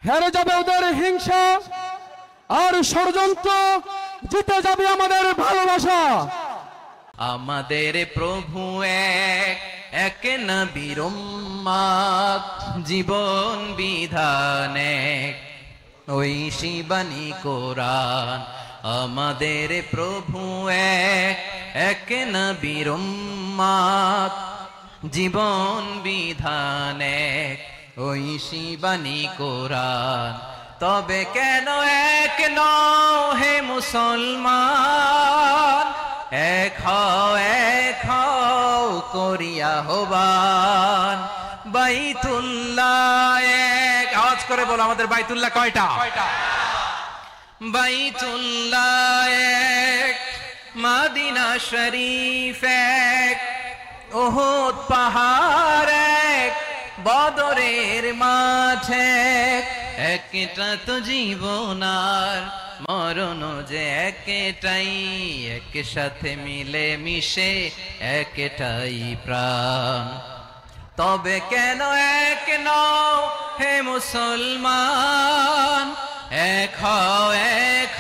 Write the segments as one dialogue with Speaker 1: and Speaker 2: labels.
Speaker 1: হেরে যাবে ওদের হিংসা আর ষড়যন্ত্র, জিতে যাবে আমাদের ভালোবাসা।
Speaker 2: আমাদের প্রভু এক, এক নবীর উম্মত, জীবন বিধান এক, ঐশী বাণী কোরআন। আমাদের প্রভু এক, এক নবীর উম্মত, জীবন বিধান এক, ঐশী বাণী কোরআন। তবে কেন এক নও হে মুসলমান, এক হও করিয়া হবান। বাইতুল্লাহ এক, আওয়াজ করে বলো আমাদের বাইতুল্লাহ কয়টা? বাইতুল্লাহ এক, মদিনা শরীফ এক, উহুদ পাহাড় এক, বদরের মাঠ এক। একটা তো জীবন আর মরণ যে একটাই, একসাথে মিলে মিশে একটাই প্রাণ। তবে কেন এক নও হে মুসলমান, এক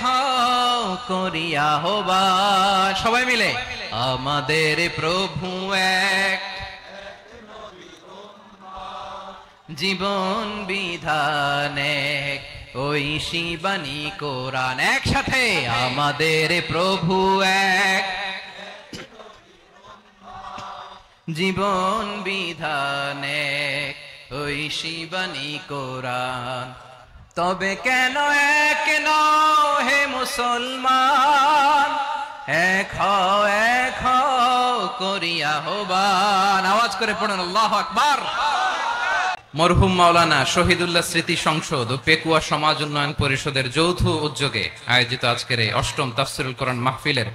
Speaker 2: হও করিয়া হবান। সবাই মিলে আমাদের প্রভু এক, জীবন বিধান এক, ঐশী বাণী কোরআন। একসাথে আমাদের প্রভু এক, জীবন বিধান এক, ঐশী বাণী কোরআন। তবে কেন এক নও হে মুসলমান, এক হও করিয়া হবান। আওয়াজ করে পড়ুন আল্লাহু আকবার। মরহুম মাওলানা শহীদুল্লাহ স্মৃতি সংসদ ও পেকুয়া সমাজ উন্নয়ন পরিষদের যৌথ উদ্যোগে আয়োজিত আজকের এই অষ্টম তাফসিরুল কোরআন মাহফিলের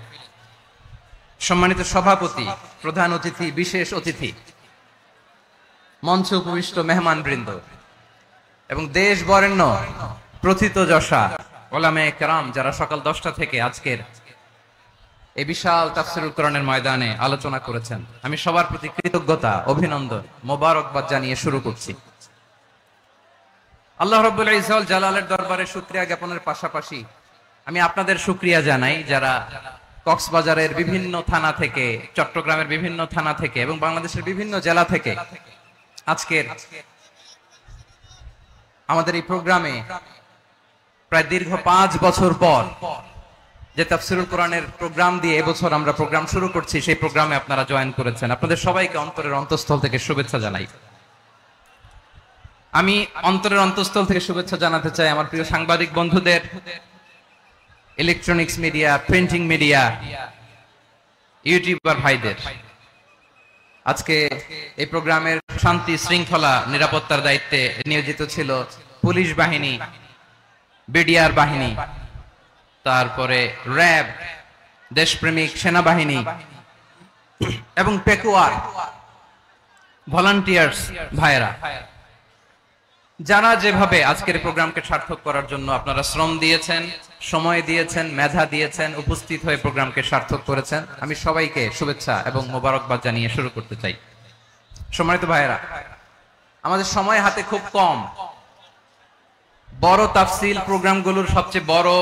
Speaker 2: সম্মানিত সভাপতি, প্রধান অতিথি, বিশেষ অতিথি, মঞ্চে উপবিষ্ট মেহমান বৃন্দ এবং দেশ বরেণ্য প্রথিতযশা ওলামায়ে কেরাম যারা সকাল 10টা থেকে আজকের এই বিশাল তাফসিরুল কোরআনের ময়দানে আলোচনা করেছেন, আমি সবার প্রতি কৃতজ্ঞতা, অভিনন্দন, মোবারকবাদ জানিয়ে শুরু করছি। আল্লাহ রাব্বুল ইজ্জত ওয়াল জালালের দরবারে শুকরিয়া জ্ঞাপনের পাশাপাশি আমি আপনাদের শুকরিয়া জানাই যারা কক্সবাজারের বিভিন্ন থানা থেকে, চট্টগ্রামের বিভিন্ন থানা থেকে এবং বাংলাদেশের বিভিন্ন জেলা থেকে আজকের আমাদের এই প্রোগ্রামে প্রায় দীর্ঘ 5 বছর পর যে তাফসিরুল কোরআনের প্রোগ্রাম দিয়ে এবছর আমরা প্রোগ্রাম শুরু করছি, সেই প্রোগ্রামে আপনারা জয়েন করেছেন। আপনাদের সবাইকে অন্তরের অন্তঃস্থল থেকে শুভেচ্ছা জানাই। আমি অন্তরের অন্তঃস্থল থেকে শুভেচ্ছা জানাতে চাই আমার প্রিয় সাংবাদিক বন্ধুদের, electronics media, printing media, YouTuber ভাইদের। আজকে এই প্রোগ্রামের শান্তি শৃঙ্খলা নিরাপত্তার দায়িত্বে নিয়োজিত ছিল পুলিশ বাহিনী, বিডিআর বাহিনী, তারপরে র্যাব, দেশপ্রেমিক সেনাবাহিনী এবং পেকুয়ার ভলান্টিয়ার্স ভাইরা, যারা যেভাবে আজকের প্রোগ্রামকে সার্থক করার জন্য আপনারা শ্রম দিয়েছেন, সময় দিয়েছেন, মেধা দিয়েছেন, উপস্থিত হয়ে প্রোগ্রামকে সার্থক করেছেন, আমি সবাইকে শুভেচ্ছা এবং মোবারকবাদ জানিয়ে শুরু করতে চাই। সম্মানিত ভাইরা, আমাদের সময় হাতে খুব কম। বড় তাফসিল প্রোগ্রামগুলোর সবচেয়ে বড়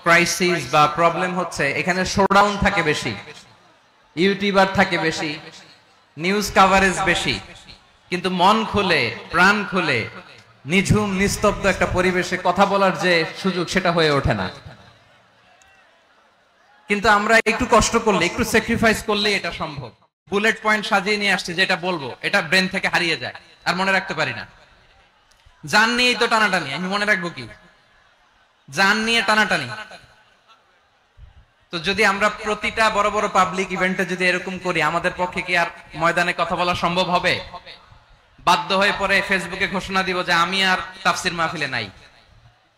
Speaker 2: ক্রাইসিস বা প্রবলেম হচ্ছে এখানে শোডাউন থাকে বেশি, ইউটিউবার থাকে বেশি, নিউজ কভারেজ বেশি, কিন্তু মন খুলে, প্রাণ খুলে, নিঝুম নিস্তব্ধ একটা পরিবেশে কথা বলার যে সুযোগ, সেটা হয়ে ওঠে না। কিন্তু আমরা একটু কষ্ট করলে, একটু স্যাক্রিফাইস করলে এটা সম্ভব। বুলেট পয়েন্ট সাজিয়ে নিয়ে আসছে, যেটা বলবো এটা ব্রেন থেকে হারিয়ে যায়, আর মনে রাখতে পারি না। জান নিয়েই তো টানাটানি, আমি মনে রাখবো কি? জান নিয়ে টানাটানি। তো যদি আমরা প্রতিটা বড় বড় পাবলিক ইভেন্টে যদি এরকম করি, আমাদের পক্ষে কি আর ময়দানে কথা বলা সম্ভব হবে? বাধ্য হয়ে পরে ফেসবুকে ঘোষণা দিব যে আমি আর তাফসির মাহফিলে নাই,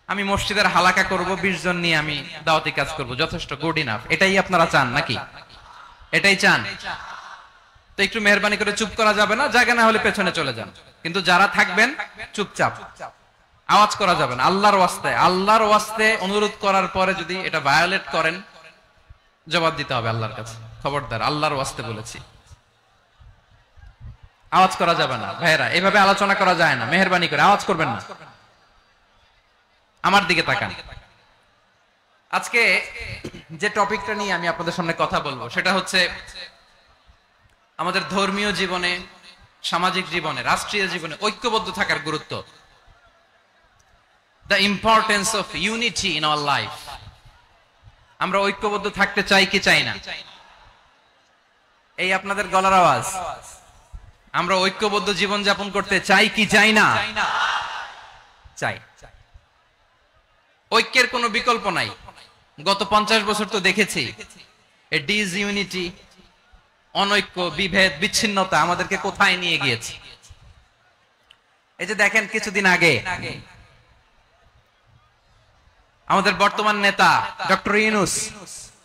Speaker 2: আমি মসজিদের হালাকা করব, 20 জন নিয়ে আমি দাওয়াতি কাজ করব, যথেষ্ট, গুড ইনাফ। এটাই আপনারা চান নাকি? এটাই চান? তো একটু মেহরবানি করে চুপ করা যাবে না, জায়গা না হলে পেছনে চলে যান, কিন্তু যারা থাকবেন চুপচাপ, আওয়াজ করা যাবে না। আল্লাহর ওয়াস্তে অনুরোধ করার পরে যদি এটা ভায়োলেট করেন, জবাব দিতে হবে আল্লাহর কাছে। খবরদার, আল্লাহর ওয়াস্তে বলেছি, আওয়াজ করা যাবে না। ভাইরা, এভাবে আলোচনা করা যায় না, মেহরবানি করে আওয়াজ করবেন না। আমার দিকে তাকান। আজকে যে টপিকটা নিয়ে আমি আপনাদের সামনে কথা বলবো সেটা হচ্ছে আমাদের ধর্মীয় জীবনে, সামাজিক জীবনে, রাষ্ট্রীয় জীবনে ঐক্যবদ্ধ থাকার গুরুত্ব। The importance of unity in our life. আমরা ঐক্যবদ্ধ থাকতে চাই কি চাই না? এই আপনাদের গলার আওয়াজ। আমরা ঐক্যবদ্ধ জীবন যাপন করতে চাই কি চাই না? চাই। ঐক্যের কোনো বিকল্প নাই। গত 50 বছর তো দেখেছি এই ডিসইউনিটি, অনৈক্য, বিভেদ, বিচ্ছিন্নতা আমাদেরকে কোথায় নিয়ে গিয়েছে। এই যে দেখেন কিছুদিন আগে আমাদের বর্তমান নেতা ডক্টর ইউনূস,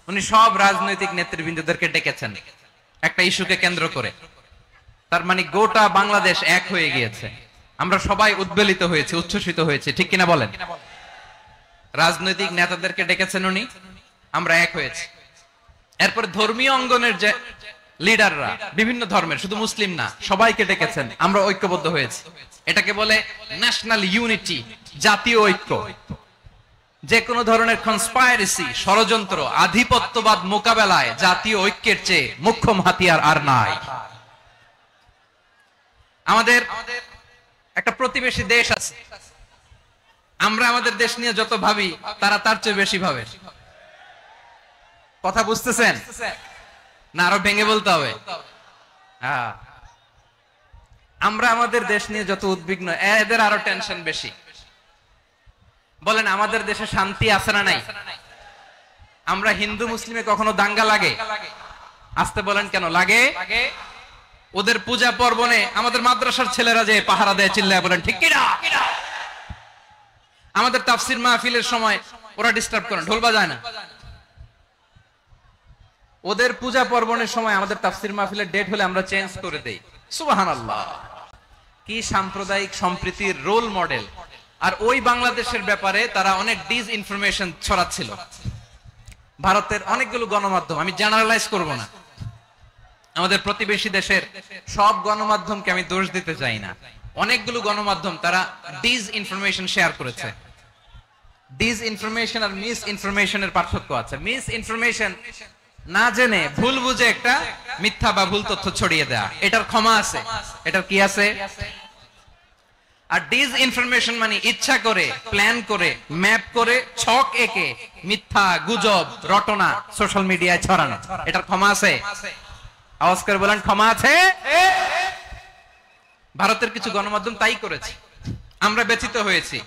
Speaker 2: উনি সব রাজনৈতিক নেতৃবৃন্দদেরকে ডেকেছেন একটা ইস্যুকে কেন্দ্র করে। তার মানে গোটা বাংলাদেশ এক হয়ে গিয়েছে। আমরা সবাই উদ্বেলিত হয়েছে, উচ্ছ্বসিত হয়েছে, ঠিক কিনা বলেন? রাজনৈতিক নেতাদেরকে ডেকেছেন উনি, আমরা এক হয়েছি। এরপরে ধর্মীয় অঙ্গনের যে লিডাররা, বিভিন্ন ধর্মের, শুধু মুসলিম না, সবাইকে ডেকেছেন, আমরা ঐক্যবদ্ধ হয়েছি। এটাকে বলে ন্যাশনাল ইউনিটি, জাতীয় ঐক্য। যে কোনো ধরনের কনস্পাইরেসি, ষড়যন্ত্র, আধিপত্যবাদ মোকাবেলায় জাতীয় ঐক্যের চেয়ে মুখ্যম হাতিয়ার আর নাই। আমাদের একটা প্রতিবেশী দেশ আছে, আমরা আমাদের দেশ নিয়ে যত ভাবি তারা তার চেয়ে বেশি ভাবে। কথা বুঝতেছেন না? আরো ভেঙে বলতে হবে। আমরা আমাদের দেশ নিয়ে যত উদ্বিগ্ন, এদের আরো টেনশন বেশি। বলেন আমাদের দেশে শান্তি আছে না নাই? আমরা হিন্দু মুসলিমে কখনো দাঙ্গা লাগে? আসতে বলেন কেন লাগে? ওদের পূজা পার্বণে আমাদের মাদ্রাসার ছেলেরা যে পাহারা দেয়, চিল্লায় বলেন ঠিক কিনা? আমাদের তাফসির মাহফিলের সময় ওরা ডিস্টার্ব করেন, ঢোল বাজায় না। ওদের পূজা পার্বণের সময় আমাদের তাফসির মাহফিলের ডেট হলে আমরা চেঞ্জ করে দেই। সুবহানাল্লাহ! কি সাম্প্রদায়িক সম্প্রীতির রোল মডেল। আর ওই বাংলাদেশের ব্যাপারে তারা অনেক ডিসইনফরমেশন ছড়াচ্ছিল। ভারতের অনেকগুলো গণমাধ্যম, আমি জেনারেলাইজ করব না, আমাদের প্রতিবেশী দেশের সব গণমাধ্যমকে আমি দোষ দিতে চাই না, অনেকগুলো গণমাধ্যম তারা ডিসইনফরমেশন শেয়ার করেছে। ডিসইনফরমেশন আর মিস ইনফরমেশনের পার্থক্য আছে। মিস ইনফরমেশন না জেনে ভুল বুঝে একটা মিথ্যা বা ভুল তথ্য ছড়িয়ে দেয়া, এটার ক্ষমা আছে। এটার কি আছে? আর ডিসইনফরমেশন মানে ইচ্ছা করে, প্ল্যান করে, ম্যাপ করে, ছক এঁকে মিথ্যা, গুজব, রটনা সোশ্যাল মিডিয়ায় ছড়ানো, এটার ক্ষমা আছে? আওয়াজ করে বলেন ক্ষমা আছে? ভারতের কিছু গণমাধ্যম তাই করেছে, আমরা ব্যথিত হয়েছি,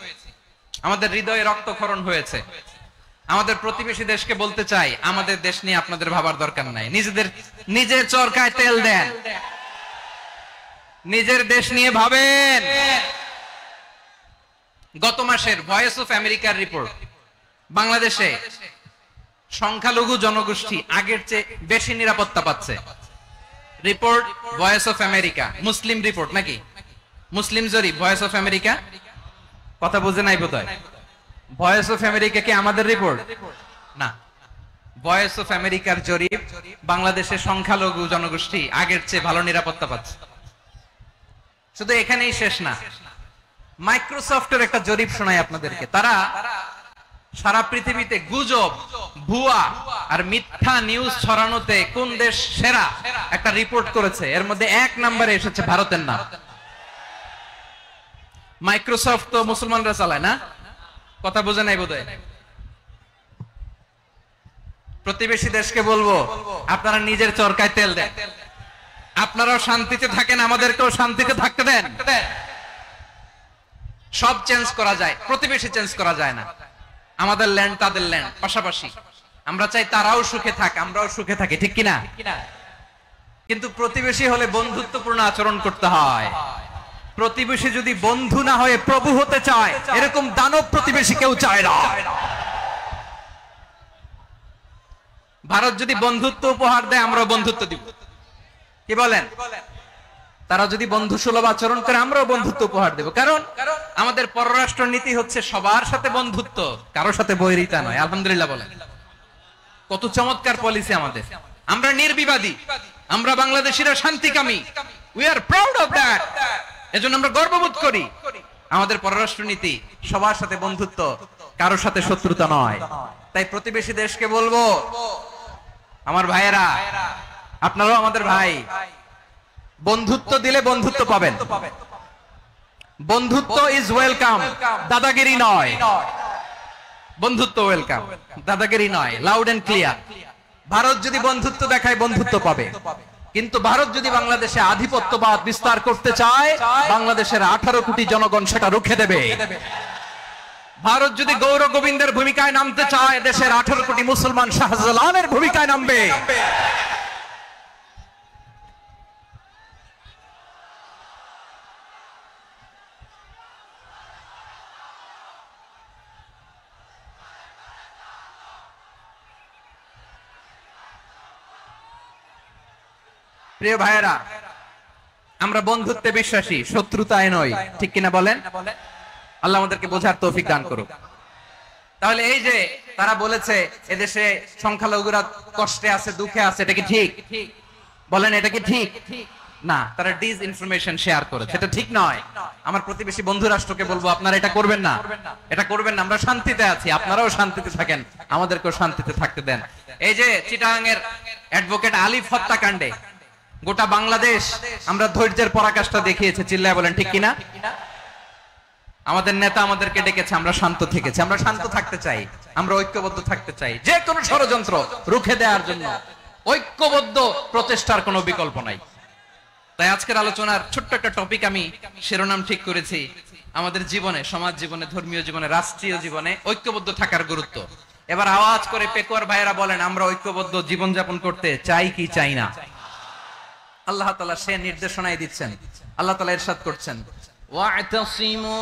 Speaker 2: আমাদের হৃদয়ে রক্তক্ষরণ হয়েছে। আমাদের প্রতিবেশী দেশকে বলতে চাই, আমাদের দেশ নিয়ে আপনাদের ভাবার দরকার নাই, নিজের চরকায় তেল দেন, নিজের দেশ নিয়ে ভাবেন। গত মাসের ভয়েস অফ আমেরিকার রিপোর্ট, বাংলাদেশে সংখ্যালঘু জনগোষ্ঠী আগের চেয়ে বেশি নিরাপত্তা পাচ্ছে। Report voice of America, Muslim report নাকি? মুসলিম জরিপ, ভয়েস অফ আমেরিকা। কথা বুঝে নাই বোধহয়। ভয়েস অফ আমেরিকা কি আমাদের রিপোর্ট না? ভয়েস অফ আমেরিকার জরিপ, বাংলাদেশের সংখ্যালঘু জনগোষ্ঠী আগের চেয়ে ভালো নিরাপত্তা পাচ্ছে। শুধু এখানেই শেষ না, মাইক্রোসফটের একটা জরিপ শোনাই আপনাদেরকে। তারা সারা পৃথিবীতে গুজব, ভুয়া আর মিথ্যা নিউজ ছড়ানোতে কোন দেশ সেরা একটা রিপোর্ট করেছে। এর মধ্যে 1 নম্বরে এসেছে ভারতের নাম। মাইক্রোসফট তো মুসলমানরা চালায় না? কথা বোঝে নাই বোধহয়। প্রতিবেশী দেশকে বলবো, আপনারা নিজের চরকায় তেল দেন, আপনারাও শান্তিতে থাকেন, আমাদেরকেও শান্তিতে থাকতে দেন। সব চেঞ্জ করা যায়, প্রতিবেশী চেঞ্জ করা যায় না। আমাদের ল্যান্ড তাদের ল্যান্ড, পাশাপাশি। আমরা চাই তারাও সুখে থাক, আমরাও সুখে থাকি, ঠিক কিনা? কিন্তু প্রতিবেশী হলে বন্ধুত্বপূর্ণ আচরণ করতে হয়। প্রতিবেশী যদি বন্ধু না হয়ে প্রভু হতে চায়, এরকম দানব প্রতিবেশী কেউ চায় না। ভারত যদি বন্ধুত্ব উপহার দেয়, আমরাও বন্ধুত্ব দিব। কি বলেন? তারা যদি বন্ধু সুলভ আচরণ করে, আমরাও বন্ধুত্ব উপহার দেব। কারণ আমাদের পররাষ্ট্র নীতি হচ্ছে সবার সাথে বন্ধুত্ব, কারোর সাথে বৈরিতা নয়। আলহামদুলিল্লাহ বলেন, কত চমৎকার পলিসি আমাদের। আমরা নির্বিবাদী, আমরা বাংলাদেশিরা শান্তিকামী। We are proud of that. এজন্য আমরা গর্ববোধ করি। আমাদের পররাষ্ট্র নীতি সবার সাথে বন্ধুত্ব, কারোর সাথে শত্রুতা নয়। তাই প্রতিবেশী দেশকে বলবো, আমার ভাইয়েরা, আপনারাও আমাদের ভাই, বন্ধুত্ব দিলে বন্ধুত্ব পাবেন। বন্ধুত্ব ইজ ওয়েলকাম, দাদাগিরি নয়। বন্ধুত্ব ওয়েলকাম, দাদাগিরি নয়, লাউড এন্ড ক্লিয়ার। ভারত যদি বন্ধুত্ব দেখায় বন্ধুত্ব পাবে, কিন্তু ভারত যদি বাংলাদেশে আধিপত্যবাদ বিস্তার করতে চায়, বাংলাদেশের 18 কোটি জনগণ সেটা রুখে দেবে। ভারত যদি গৌর গোবিন্দের ভূমিকায় নামতে চায়, দেশের 18 কোটি মুসলমান শাহজালালের ভূমিকায় নামবে। প্রিয় ভাইয়েরা, আমরা বন্ধুত্বে বিশ্বাসী, শত্রুতায় নয়, ঠিক কিনা বলেন? আল্লাহ আমাদেরকে বোঝার তৌফিক দান করুক। তাহলে এই যে তারা বলেছে এদেশে সংখ্যালঘুরা কষ্টে আছে, দুঃখে আছে, এটা কি ঠিক? বলেন, এটা কি ঠিক? না, তারা ডিস ইনফরমেশন শেয়ার করেছে, এটা ঠিক নয়। আমার প্রতিবেশী বন্ধু রাষ্ট্রকে বলবো, আপনারা এটা করবেন না, এটা করবেন না। আমরা শান্তিতে আছি, আপনারাও শান্তিতে থাকেন, আমাদেরকেও শান্তিতে থাকতে দেন। এই যে চিটাগাং এর অ্যাডভোকেট আলিফ হত্যাকাণ্ডে গোটা বাংলাদেশ আমরা ধৈর্যের পরাকাষ্ঠা দেখিয়েছে, চিল্লায় বলেন ঠিক কিনা? আমাদের নেতা আমাদেরকে ডেকেছে, আমরা শান্ত থেকেছি। আমরা শান্ত থাকতে চাই, আমরা ঐক্যবদ্ধ থাকতে চাই। যে কোনো ষড়যন্ত্র রুখে দেওয়ার জন্য ঐক্যবদ্ধ প্রচেষ্টার কোনো বিকল্প নাই। তাই আজকের আলোচনার ছোট্ট একটা টপিক আমি শিরোনাম ঠিক করেছি, আমাদের জীবনে, সমাজ জীবনে, ধর্মীয় জীবনে, রাষ্ট্রীয় জীবনে ঐক্যবদ্ধ থাকার গুরুত্ব। এবার আওয়াজ করে পেকুয়ার ভাইয়েরা বলেন, আমরা ঐক্যবদ্ধ জীবনযাপন করতে চাই কি চাই না? আল্লাহ তাআলা সে নির্দেশনাই দিচ্ছেন। আল্লাহ তাআলা ইরশাদ করছেন, ওয়া'তাসিমু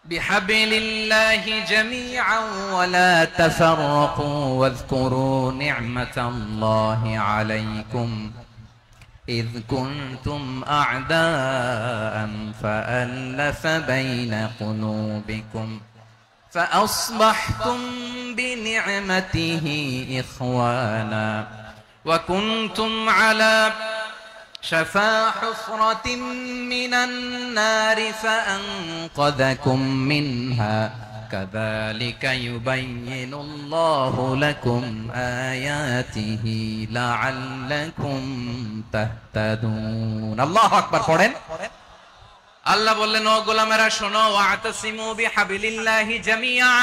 Speaker 2: বিহাবিলিল্লাহি জামিআন ওয়া লা তাফাররাকু ওয়াযকুরু নি'মাতাল্লাহি আলাইকুম إذ كنتم أعداء فألف بين قلوبكم فأصبحتم بنعمته إخوانا وكنتم على شفا حفرة من النار فأنقذكم منها كذلك يبين الله لكم آياته لعلكم تهتدون الله أكبر পড়েন আল্লাহ বললেন ও গোলামেরা শোনো ওয়াতাসিমু বিহাবিলিল্লাহি জামিআ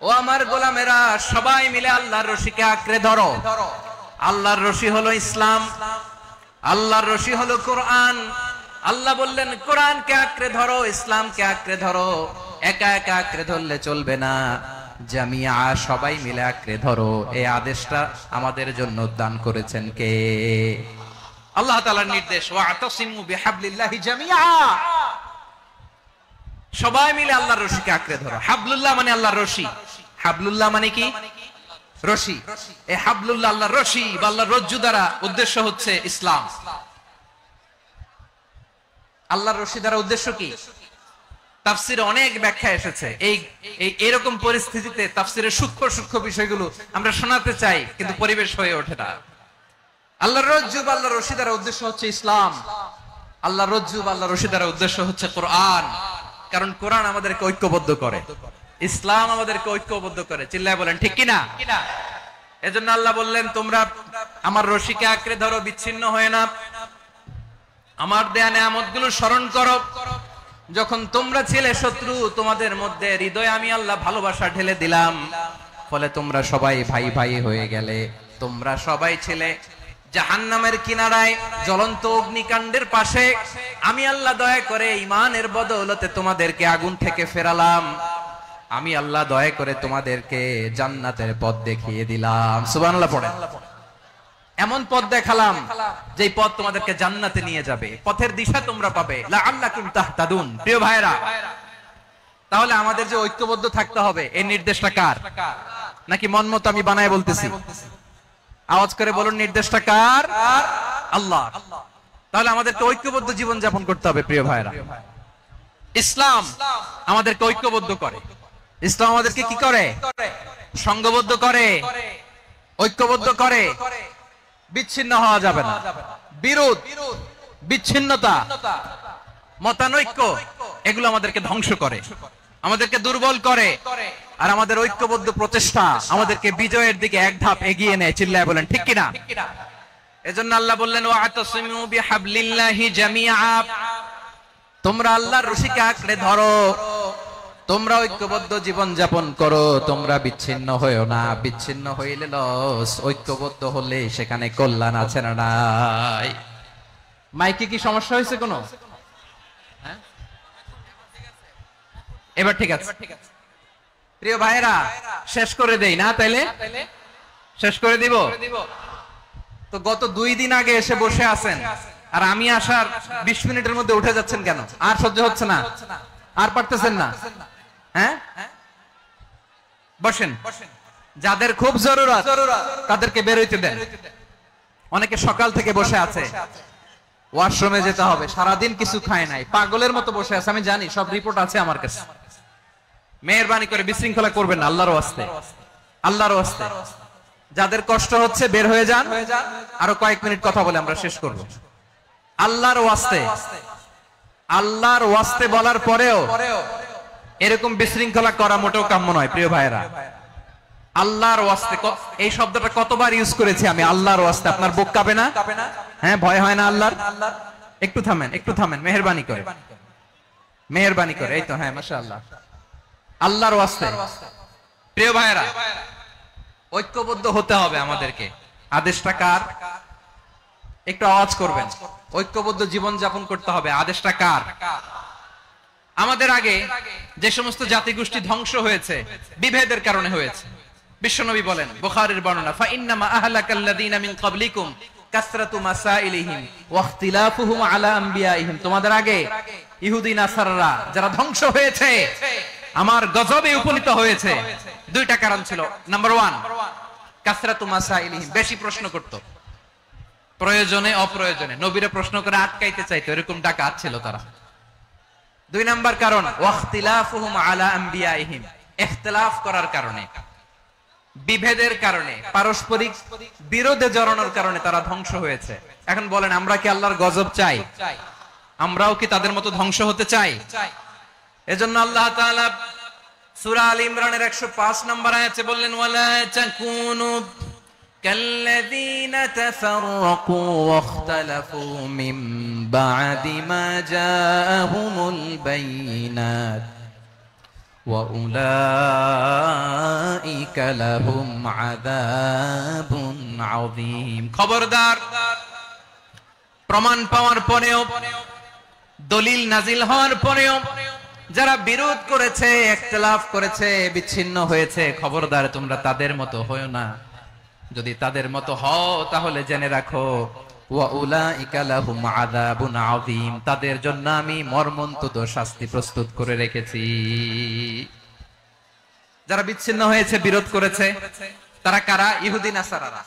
Speaker 2: ও আমার গোলামেরা সবাই মিলে আল্লাহর রশিকে আঁকড়ে ধরো আল্লাহর রশি হলো ইসলাম আল্লাহর রশি হলো কোরআন আল্লাহ বললেন কোরআনকে আঁকড়ে ধরো ইসলামকে আঁকড়ে ধরো একা একা আঁকড়ে ধরলে চলবে না জামিআ সবাই মিলে আঁকড়ে ধরো এই আদেশটা আমাদের জন্য দান করেছেন কে আল্লাহ তাআলার নির্দেশ ওয়াতাসিমু বিহাবলিল্লাহি জামিআ সবাই মিলে আল্লাহর রশিকে আঁকড়ে ধরো হাবলুল্লাহ মানে আল্লাহর রশি হাবলুল্লাহ মানে কি রশি এই হাবলুল্লাহ আল্লাহর রশি বা আল্লাহর রজ্জু দ্বারা উদ্দেশ্য হচ্ছে ইসলাম আল্লাহর রশি দ্বারা উদ্দেশ্য কি তাফসিরে অনেক ব্যাখ্যা এসেছে এই এরকম পরিস্থিতিতে তাফসিরের সূক্ষ্ম সূক্ষ্ম বিষয়গুলো আমরা শোনাতে চাই কিন্তু পরিবেশ হয়ে ওঠে না আল্লাহর রজ্জু বা আল্লাহর রশি দ্বারা উদ্দেশ্য হচ্ছে ইসলাম আল্লাহর রজ্জু বা আল্লাহর রশি দ্বারা উদ্দেশ্য হচ্ছে কোরআন কারণ কোরআন আমাদেরকে ঐক্যবদ্ধ করে ইসলাম আমাদেরকে ঐক্যবদ্ধ করে চিল্লায় বলেন ঠিক কিনা এজন্য আল্লাহ বললেন তোমরা আমার রশিকে আঁকড়ে ধরো বিচ্ছিন্ন হয়ে না আমার দেয়া নেয়ামতগুলো স্মরণ করো যখন তোমরা ছিলে শত্রু তোমাদের মধ্যে হৃদয়ে আমি আল্লাহ ভালোবাসা ঢেলে দিলাম ফলে তোমরা সবাই ভাই ভাই হয়ে গেলে তোমরা সবাই ছিলে জাহান্নামের কিনারায় জ্বলন্ত অগ্নিকাণ্ডের পাশে আমি আল্লাহ দয়া করে ঈমানের বদৌলতে তোমাদেরকে আগুন থেকে ফেরালাম আমি আল্লাহ দয়া করে তোমাদেরকে জান্নাতের পথ দেখিয়ে দিলাম সুবহানাল্লাহ পড়েন এমন পথ দেখালাম যেই পথ তোমাদেরকে জান্নাতে নিয়ে যাবে পথের দিশা তোমরা পাবে লাআল্লাকুম তাহতাদুন প্রিয় ভাইরা তাহলে আমাদের যে ঐক্যবদ্ধ থাকতে হবে এই নির্দেশটা কার নাকি মন মতো আমি বানায় বলতেছি আওয়াজ করে বলুন নির্দেশটা কার আল্লাহ তাহলে আমাদেরকে ঐক্যবদ্ধ জীবন যাপন করতে হবে প্রিয় ভাইরা ইসলাম আমাদেরকে ঐক্যবদ্ধ করে ইসলাম আমাদেরকে কি করে সংঘবদ্ধ করে ঐক্যবদ্ধ করে বিচ্ছিন্ন হওয়া যাবে না বিরোধ বিচ্ছিন্নতা মতানৈক্য এগুলো আমাদেরকে ধ্বংস করে আমাদেরকে দুর্বল করে, আর আমাদের ঐক্যবদ্ধ প্রচেষ্টা আমাদেরকে বিজয়ের দিকে এক ধাপ এগিয়ে নেয়। চিল্লায় বলেন ঠিক কিনা? এজন্য আল্লাহ বললেন ওয়াতাসিমু বিহাবলিল্লাহি জামিআ, তোমরা আল্লাহর রশিকে আঁকড়ে ধরো, তোমরা ঐক্যবদ্ধ জীবন যাপন করো, তোমরা বিচ্ছিন্ন হয়েও না। বিচ্ছিন্ন হইলে লস, ঐক্যবদ্ধ হলে সেখানে কল্যাণ আছে না নাই? মাইকে কি সমস্যা হয়েছে কোনো? হ্যাঁ, এবার ঠিক আছে। প্রিয় ভাইরা, শেষ করে দেই না তাইলে? শেষ করে দিব তো। গত 2 দিন আগে এসে বসে আছেন, আর আমি আসার 20 মিনিটের মধ্যে উঠে যাচ্ছেন কেন? আর সহ্য হচ্ছে না? আর পারতেছেন না? হ্যাঁ, বসেন। যাদের খুব জরুরত তাদেরকে বের হইতে দেন। অনেকে সকাল থেকে বসে আছে, ওয়াশরুমে যেতে হবে, সারাদিন কিছু খায় নাই, পাগলের মতো বসে আছে। আমি জানি, সব রিপোর্ট আছে আমার কাছে। মেহেরবানি করে বিশৃঙ্খলা করবেন না, আল্লাহর ওয়াস্তে, আল্লাহর ওয়াস্তে। যাদের কষ্ট হচ্ছে বের হয়ে যান। আরো কয়েক মিনিট কথা বলে আমরা শেষ করব। আল্লাহর ওয়াস্তে, আল্লাহর ওয়াস্তে বলার পরেও এরকম বিশৃঙ্খলা করা মোটেও কাম্য নয়। প্রিয় ভাইরা, আল্লাহর ওয়াস্তে, এই শব্দটা কতবার ইউজ করেছি আমি, আল্লাহর ওয়াস্তে। আপনার বুক কাঁপে না? হ্যাঁ, ভয় হয় না আল্লাহর? একটু থামেন, একটু থামেন, মেহেরবানি করে, মেহেরবানি করে। এই তো, হ্যাঁ, মাশাআল্লাহ। আল্লাহর ওয়াস্তে প্রিয় ভাইরা, ঐক্যবদ্ধ হতে হবে আমাদেরকে। আদেশটা কার? একটু আওয়াজ করবেন। ঐক্যবদ্ধ জীবন যাপন করতে হবে। আদেশটা কার? আমাদের আগে যে সমস্ত জাতিগোষ্ঠী ধ্বংস হয়েছে বিভেদের কারণে হয়েছে। বিশ্বনবী বলেন, বুখারীর বর্ণনা, ফা ইন্নামা আহলাকাল্লাযীনা মিন ক্বাবলিকুম কাসরাতু মাসাইলিহিম ওয়া ইখতিলাফুহুম আলা আমবিয়াইহিম। তোমাদের আগে ইহুদি নাসারারা যারা ধ্বংস হয়েছে, আমার গজবে উপনীত হয়েছে, 2টা কারণ ছিল। নাম্বার 1, কাসরাতু মাসাইলিহিম, বেশি প্রশ্ন করত, প্রয়োজনে অপ্রয়োজনে নবীরে প্রশ্ন করে আটকাইতে চাইতো, এরকম ডাকাত ছিল তারা। 2 নাম্বার কারণ, ওয়াখতিলাফুহুম আলা আমবিয়াইহিম, ইখতিলাফ করার কারণে, বিভেদের কারণে, পারস্পরিক বিরোধে জড়ানোর কারণে তারা ধ্বংস হয়েছে। এখন বলেন, আমরা কি আল্লাহর গজব চাই? আমরাও কি তাদের মতো ধ্বংস হতে চাই? এজন্য আল্লাহ তাআলা সূরা আল ইমরানের 105 নম্বর আয়াতে বললেন, ওয়ালা তাকুনু কাল্লাযীনা তাফাররাকু ওয়াখতালাফু মিন বা'দি মা জাআহুমুল বাইয়িনাত ওয়া উলাইকা লাহুম আযাবুন আযীম। খবরদার, প্রমাণ পাওয়ার পরেও, দলিল নাজিল হওয়ার পরেও যারা বিরোধ করেছে, ইখতিলাফ করেছে, বিচ্ছিন্ন হয়েছে, খবরদার তোমরা তাদের মতো হয়ো না। যদি তাদের মতো হও তাহলে জেনে রাখো, ওয়া উলাইকা লাহুম আযাবুন আযীম, তাদের জন্য আমি মর্মন্তুদ শাস্তি প্রস্তুত করে রেখেছি। যারা বিচ্ছিন্ন হয়েছে, বিরোধ করেছে, তারা কারা? ইহুদি নাসারারা।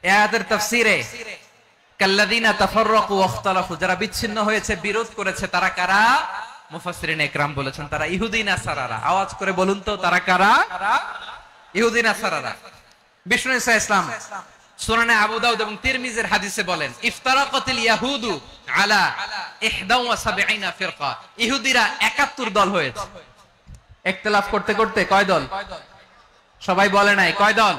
Speaker 2: এই আয়াতের তাফসীরে কাল্লাযীনা তাফাররাকু ওয়াখতালাফু, যারা বিচ্ছিন্ন হয়েছে, বিরোধ করেছে, তারা কারা? মুফাসসিরিন ইকরাম বলেছেন তারা ইহুদি নাসারারা। আওয়াজ করে বলুন তো, তারা কারা? ইহুদি নাসারারা। বিষ্ণু ঈসা ইসলাম সুনানে আবু দাউদ এবং তিরমিজির হাদিসে বলেন, ইফতারাকাতিল ইয়াহুদু আলা 71 ফিরকা, ইহুদিরা 71 দল হয়েছে। ইখতিলাফ করতে করতে কয় দল? সবাই বলে নাই, কয় দল?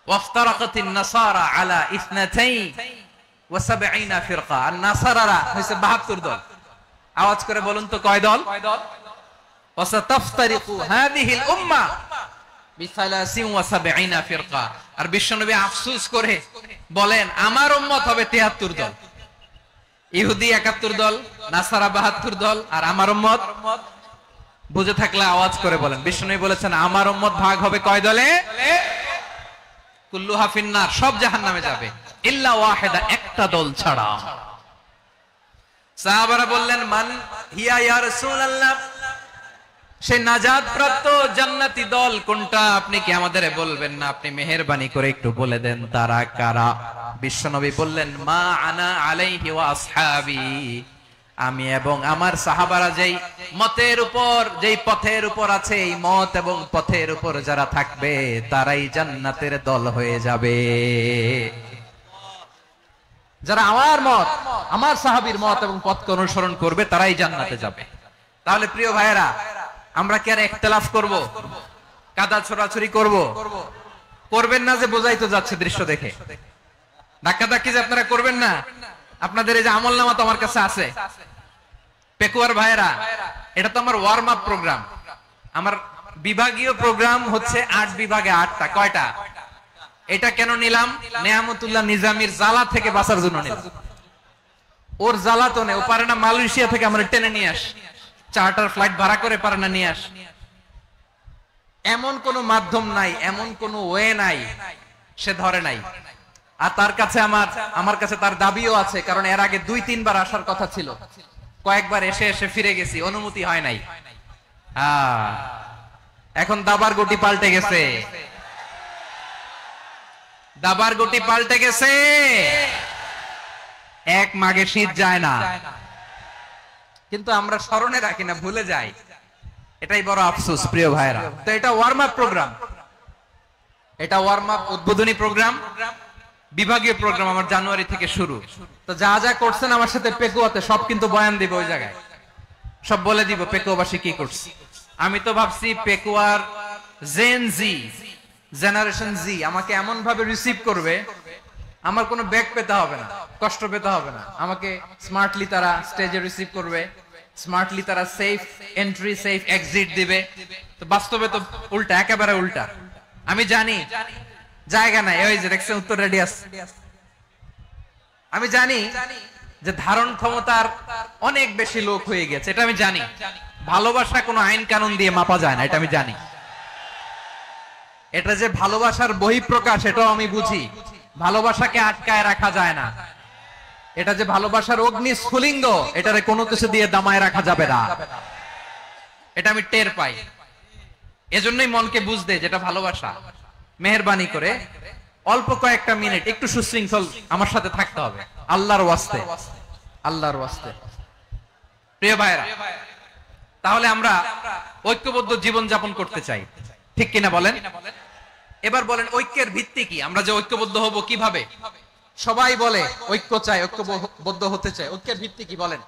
Speaker 2: ওয়াফতারাকাতিন নাসারা আলা 72 ফিরকা, আর নাসারারা হইছে 72 দল। আওয়াজ করে বলুন তো, কয় দল? ওয়াসাতাফতারিকু হাদিহিল উম্মাহ বি73 ফিরকা। আর বিশ্বনবী আফসোস করে বলেন, আমার উম্মত হবে 73 দল। ইহুদি 71 দল, নাসারা 72 দল, আর আমার উম্মত, বুঝে থাকলে আওয়াজ করে বলেন। বিশ্বনবী বলেছেন, আমার উম্মত ভাগ হবে কয় দলে? কুল্লুহা ফিন্নার, সব জাহান্নামে যাবে, ইল্লা ওয়াহিদা, একটা দল ছাড়া। সাহাবারা বললেন, মান হিয়া ইয়া রাসূলুল্লাহ, সেই নাজাত প্রাপ্ত জান্নাতি দল কোনটা? আপনি কি আমাদের বলবেন না? আপনি মেহেরবানি করে একটু বলে দেন তারা কারা? বিশ্বনবী বললেন, মা আনা আলাইহি ওয়া আসহাবি, আমি এবং আমার সাহাবারা যেই মতের উপর, যেই পথের উপর আছে, এই মত এবং পথের উপর যারা থাকবে তারাই জান্নাতের দল হয়ে যাবে। যারা আমার মত, আমার সাহাবীর মত এবং পথকে অনুসরণ করবে তারাই জান্নাতে যাবে। তাহলে প্রিয় ভাইয়েরা, আমরা কি আর ইখতিলাফ করব, কাদা ছোড়াছুরি করব? করবেন না যে বোঝাই তো যাচ্ছে দৃশ্য দেখে। ধাক্কাধাক্কি যে আপনারা করবেন না, আপনাদের এই যে আমলনামা তো আমার কাছে আছে। পেকুয়ার ভাইয়েরা, এটা তো আমার ওয়ার্ম আপ প্রোগ্রাম। আমার বিভাগীয় প্রোগ্রাম হচ্ছে 8 বিভাগে 8টা। কয়টা? এটা কেন নিলাম? নেয়ামতুল্লাহ নিজামীর জ্বালা থেকে বাঁচার জন্য নিলাম। ওর জ্বালাতনে ও পারে না মালয়েশিয়া থেকে আমরা টেনে নিয়ে আস, চার্টার ফ্লাইট ভাড়া করে পারে না নিয়ে আস। এমন কোন মাধ্যম নাই, এমন কোন ওয়ে নাই সে ধরে নাই। আর তার কাছে আমার কাছে তার দাবিও আছে, কারণ এর আগে 2-3 বার আসার কথা ছিল। কয়েকবার এসে এসে ফিরে গেছি, অনুমতি হয় নাই। এখন দাবার গুটি পাল্টে গেছে, দাবার গুটি পাল্টে গেছে। এক মাঘে শীত যায় না, কিন্তু আমরা স্মরণে রাখি না, ভুলে যাই। এটাই বড় আফসোস প্রিয় ভাইরা। তো এটা ওয়ার্ম আপ প্রোগ্রাম, এটা ওয়ার্ম আপ উদ্বোধনী প্রোগ্রাম, বিভাগীয় প্রোগ্রাম আমার জানুয়ারি থেকে শুরু। তো যা যা করছেন আমার সাথে পেকুয়াতে সব কিন্তু বয়ান দিব, ওই জায়গায় সব বলে দিব পেকুয়াবাসী কি করছে। আমি তো ভাবছি পেকুয়ার জেন জি, জেনারেশন জি আমাকে এমন ভাবে রিসিভ করবে, আমার কোনো ব্যাক পেতে হবে না, কষ্ট পেতে হবে না। আমাকে স্মার্টলি তারা স্টেজে রিসিভ করবে, স্মার্টলি তারা সেফ এন্ট্রি সেফ এক্সিট দিবে। তো বাস্তবে তো উল্টা, একেবারে উল্টা। আমি জানি জায়গা নাই, ওই যে দেখছেন উত্তর রেডিয়াস। আমি জানি যে ধারণ ক্ষমতার অনেক বেশি লোক হয়ে গেছে, এটা আমি জানি। ভালোবাসা কোনো আইন কানুন দিয়ে মাপা যায় না, এটা আমি জানি। এটা যে ভালোবাসার বহিঃপ্রকাশ, এটাও আমি বুঝি। ভালোবাসাকে আটকায় রাখা যায় না। এটা যে ভালোবাসার অগ্নি স্ফুলিঙ্গ, এটারে কোনো কিছু দিয়ে দামায় রাখা যাবে না, এটা আমি টের পাই। এজন্যই মনকে বুঝতে যেটা ভালোবাসা। মেহেরবানি করে অল্প কয়েকটা মিনিট একটু সুশৃঙ্খল আমার সাথে থাকতে হবে, আল্লাহর ওয়াস্তে, আল্লাহর ওয়াস্তে। প্রিয় ভাইরা, তাহলে আমরা ঐক্যবদ্ধ জীবন যাপন করতে চাই, ঠিক কিনা বলেন? এবার বলেন ঐক্যের ভিত্তি কি? আমরা যে ঐক্যবদ্ধ হব কিভাবে? সবাই বলে ঐক্য চাই, ঐক্যবদ্ধ হতে চাই। ঐক্যের ভিত্তি কি বলেন?